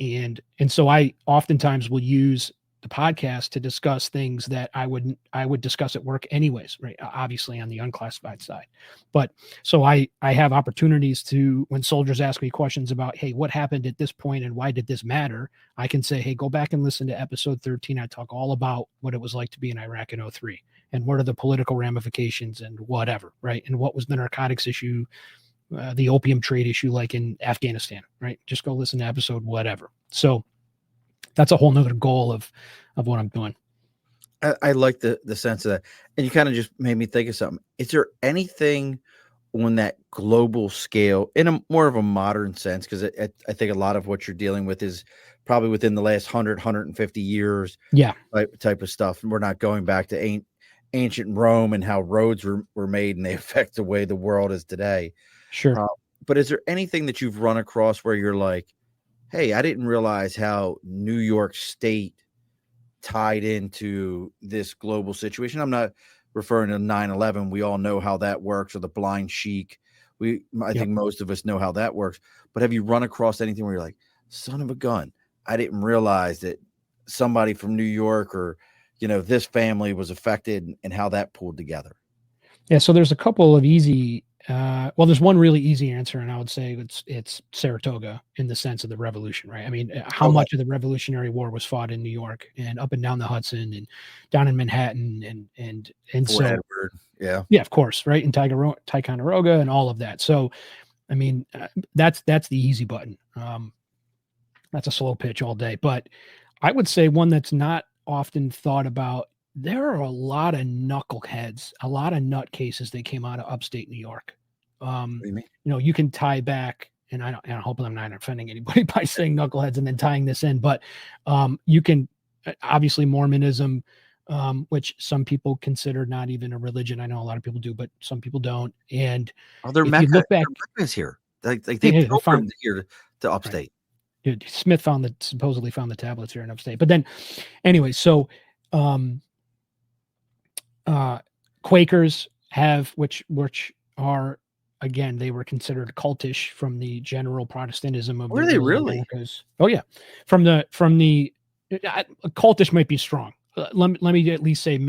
And so I oftentimes will use the podcast to discuss things that I would discuss at work anyways, right? Obviously on the unclassified side. But so I have opportunities to, when soldiers ask me questions about, hey, what happened at this point and why did this matter? I can say, hey, go back and listen to episode 13. I talk all about what it was like to be in Iraq in 2003 and what are the political ramifications and whatever, right? And what was the narcotics issue, the opium trade issue, like in Afghanistan, right? Just go listen to episode whatever. So that's a whole nother goal of what I'm doing. I like the sense of that. And you kind of just made me think of something. Is there anything on that global scale in a more of a modern sense? Because I think a lot of what you're dealing with is probably within the last 150 years. Yeah. Type of stuff. And we're not going back to ancient Rome and how roads were made and they affect the way the world is today. Sure. But is there anything that you've run across where you're like, hey, I didn't realize how New York State tied into this global situation? I'm not referring to 9/11. We all know how that works, or the blind sheik. I think most of us know how that works. But have you run across anything where you're like, son of a gun, I didn't realize that somebody from New York or, this family was affected and how that pulled together? Yeah. So there's a couple of easy, there's one really easy answer, and I would say it's Saratoga in the sense of the revolution, right? I mean, how much of the Revolutionary War was fought in New York and up and down the Hudson and down in Manhattan and Fort so Edward. Yeah, of course, right? And Ticonderoga and all of that. So, I mean, that's the easy button. That's a slow pitch all day, but I would say one that's not often thought about. There are a lot of knuckleheads, a lot of nutcases that came out of upstate New York. what do you mean? You can tie back, and I hope I'm not offending anybody by saying knuckleheads and then tying this in, but you can obviously Mormonism, which some people consider not even a religion. I know a lot of people do, but some people don't. And they're if you look back, Mecca's here. Like they found here to upstate. Right. Smith supposedly found the tablets here in upstate. But then, anyway, so. Quakers have, which are, again, they were considered cultish from the general Protestantism of. Were they really? Americas. Oh yeah, from the cultish might be strong. Let me at least say a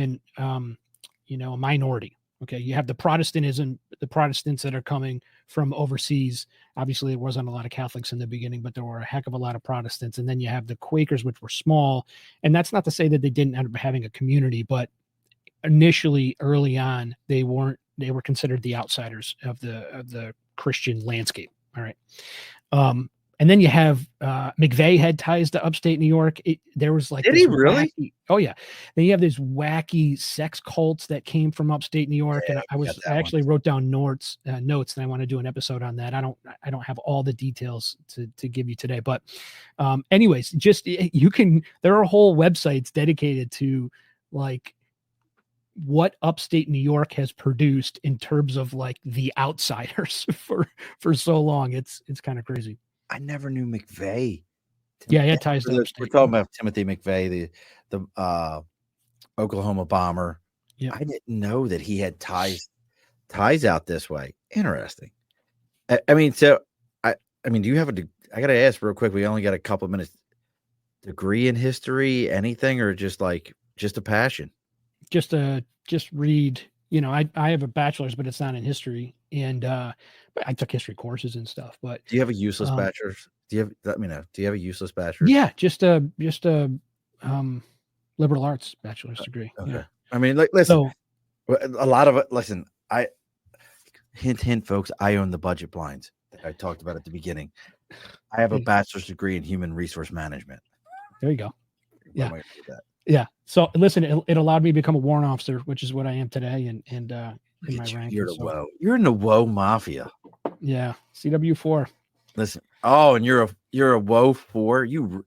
minority. Okay, you have the Protestantism, the Protestants that are coming from overseas. Obviously, there wasn't a lot of Catholics in the beginning, but there were a heck of a lot of Protestants. And then you have the Quakers, which were small. And that's not to say that they didn't end up having a community, but initially, early on, they were considered the outsiders of the Christian landscape. All right. And then you have McVeigh had ties to upstate New York. There was like, did he really? Oh yeah. Then you have these wacky sex cults that came from upstate New York, and I actually wrote down notes, and I want to do an episode on that. I don't have all the details to give you today, but anyways, just there are whole websites dedicated to like what upstate New York has produced in terms of like the outsiders for so long. It's kind of crazy. I never knew McVeigh Yeah, he had ties to We're upstate. talking about Timothy McVeigh, the Oklahoma bomber. Yep. I didn't know that he had ties out this way. Interesting. I mean, so I mean, do you have I got to ask real quick. We only got a couple of minutes. Degree in history, anything, or just a passion? Just read. I have a bachelor's, but it's not in history, and but I took history courses and stuff. But Do you have a useless bachelor's? Let me know. Do you have a useless bachelor's? Yeah, just a liberal arts bachelor's degree. Okay. Yeah. I mean, listen, a lot of it. Listen, hint, folks. I own the budget blinds that I talked about at the beginning. I have a bachelor's degree in human resource management. There you go. Yeah. Yeah. So listen, it allowed me to become a warrant officer, which is what I am today, and in my rank. You're in the woe mafia. Yeah, CW4. Listen. Oh, and you're a woe 4. You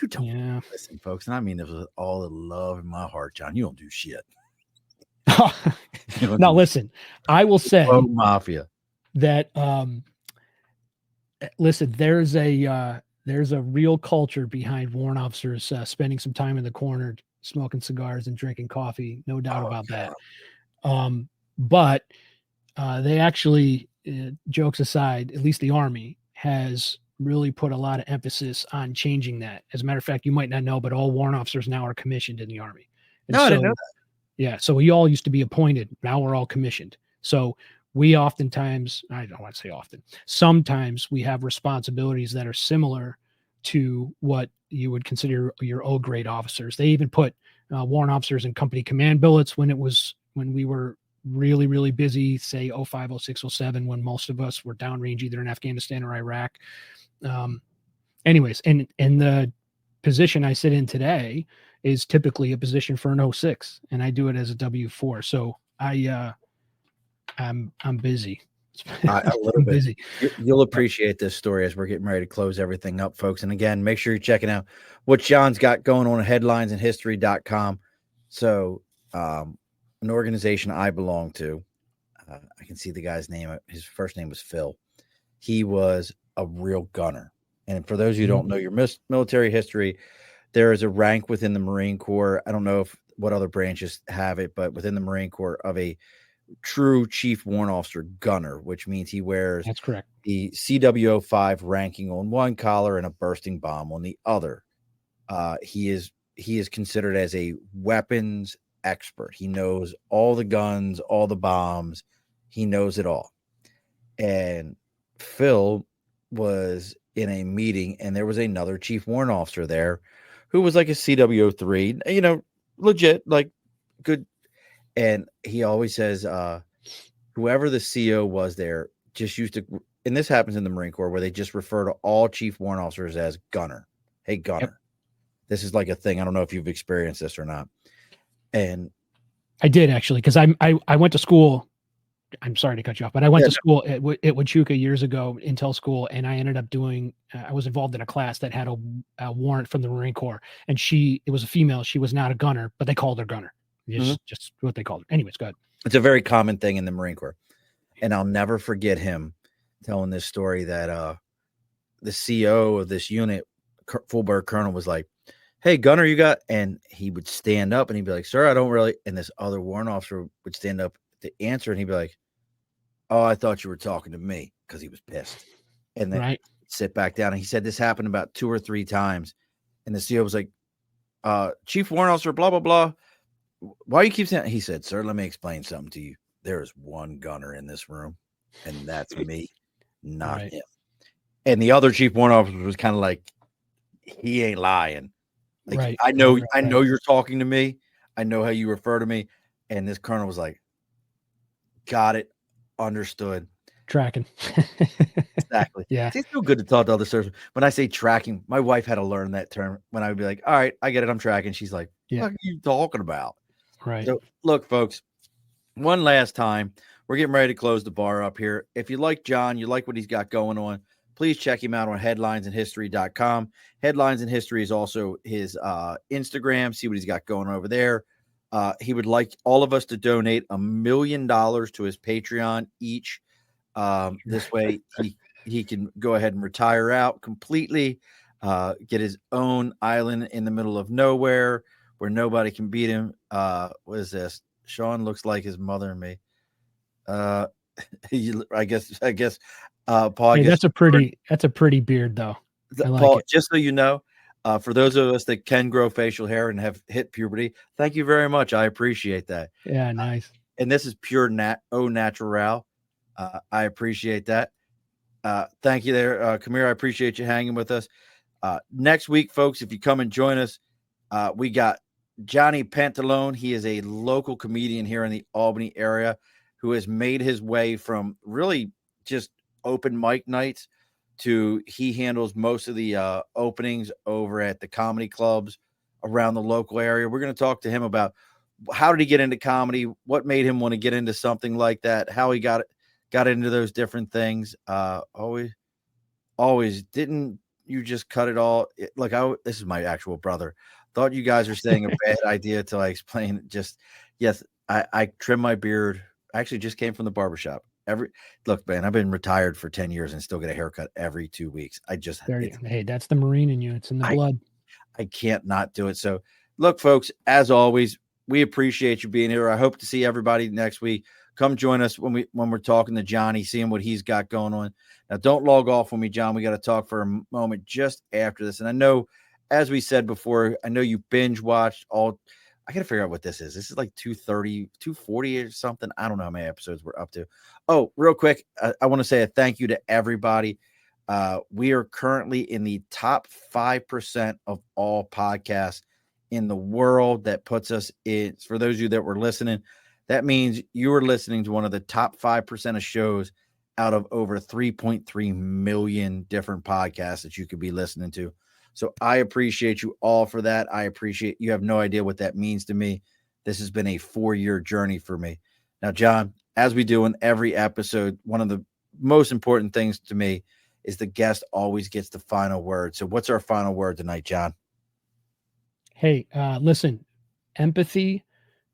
don't listen, folks. And I mean this with all the love in my heart, John. You don't do shit. Now listen, I will say woe mafia that listen, there's a real culture behind warrant officers spending some time in the corner, smoking cigars and drinking coffee. No doubt about that. But they actually, jokes aside, at least the Army has really put a lot of emphasis on changing that. As a matter of fact, you might not know, but all warrant officers now are commissioned in the Army. And I didn't know that. Yeah. So we all used to be appointed. Now we're all commissioned. So we oftentimes, I don't want to say often, sometimes we have responsibilities that are similar to what you would consider your O grade officers. They even put warrant officers in company command billets when we were really, really busy, say 05, 06, 07, when most of us were downrange either in Afghanistan or Iraq. Anyways, and the position I sit in today is typically a position for an 06, and I do it as a W4. So I'm busy. A little bit. Busy. You'll appreciate this story as we're getting ready to close everything up, folks. And again, make sure you're checking out what John's got going on at headlinesandhistory.com. So, an organization I belong to, I can see the guy's name. His first name was Phil. He was a real gunner. And for those of you who don't know your military history, there is a rank within the Marine Corps. I don't know what other branches have it, but within the Marine Corps of a true chief warrant officer gunner, which means he wears that's correct the CW05 ranking on one collar and a bursting bomb on the other. He is considered as a weapons expert. He knows all the guns, all the bombs. He knows it all. And Phil was in a meeting, and there was another chief warrant officer there who was like a CW03, legit, like good. And he always says, whoever the CO was there just used to, and this happens in the Marine Corps where they just refer to all chief warrant officers as gunner. Hey, gunner. Yep. This is like a thing. I don't know if you've experienced this or not. And I did actually, because I went to school. I'm sorry to cut you off, but I went to school at Huachuca years ago, Intel school, and I ended up doing. I was involved in a class that had a warrant from the Marine Corps, and it was a female. She was not a gunner, but they called her gunner. Just what they called her. Anyways, go ahead. It's a very common thing in the Marine Corps, and I'll never forget him telling this story that the CO of this unit, full bird colonel, was like, "Hey, gunner, you got?" And he would stand up and he'd be like, "Sir, I don't really." And this other warrant officer would stand up to answer, and he'd be like, "Oh, I thought you were talking to me," because he was pissed. And then sit back down. And he said this happened about 2 or 3 times, and the CO was like, "Chief warrant officer, blah blah blah. Why you keep saying?" He said, "Sir, let me explain something to you. There is one gunner in this room, and that's me, not him." And the other chief warrant officer was kind of like, "He ain't lying. Like, I know you're talking to me. I know how you refer to me." And this colonel was like, "Got it, understood, tracking." Exactly. Yeah, it's so good to talk to other services. When I say tracking, my wife had to learn that term. When I would be like, "All right, I get it, I'm tracking." She's like, "What are you talking about?" Right. So, look, folks, one last time, we're getting ready to close the bar up here. If you like John, you like what he's got going on, please check him out on headlinesandhistory.com. Headlines and History is also his Instagram. See what he's got going over there. He would like all of us to donate $1 million to his Patreon each. This way he can go ahead and retire out completely. get his own island in the middle of nowhere where nobody can beat him. What is this? Sean looks like his mother and me. I guess, Paul. Hey, that's a pretty beard, though. I like Paul, it. just so you know, for those of us that can grow facial hair and have hit puberty, thank you very much. I appreciate that. Yeah, nice. And this is pure au natural. I appreciate that. Thank you there, Kamir. I appreciate you hanging with us. Next week, folks, if you come and join us, we got Johnny Pantalone. He is a local comedian here in the Albany area who has made his way from really just open mic nights to he handles most of the openings over at the comedy clubs around the local area. We're going to talk to him about how did he get into comedy, what made him want to get into something like that, how he got into those different things. Always didn't you just cut it all? This is my actual brother. Thought you guys were saying a bad idea till I explained. Yes, I trim my beard. I actually just came from the barbershop. Look, man, I've been retired for 10 years and still get a haircut every 2 weeks. Hey, that's the Marine in you. It's in the blood. I can't not do it. So look, folks, as always, we appreciate you being here. I hope to see everybody next week. Come join us when we're talking to Johnny, seeing what he's got going on. Now, don't log off with me, John. We got to talk for a moment just after this. And I know, as we said before, I know you binge watched all. I got to figure out what this is. This is like 230, 240 or something. I don't know how many episodes we're up to. Oh, real quick, I want to say a thank you to everybody. We are currently in the top 5% of all podcasts in the world. That puts us in, for those of you that were listening, that means you are listening to one of the top 5% of shows out of over 3.3 million different podcasts that you could be listening to. So I appreciate you all for that. I appreciate you have no idea what that means to me. This has been a 4-year journey for me. Now, John, as we do in every episode, one of the most important things to me is the guest always gets the final word. So what's our final word tonight, John? Hey, listen, empathy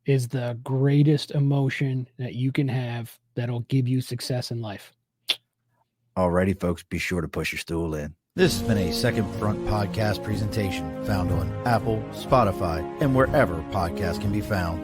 is the greatest emotion that you can have that'll give you success in life. Alrighty, folks, be sure to push your stool in. This has been a Second Front podcast presentation found on Apple, Spotify, and wherever podcasts can be found.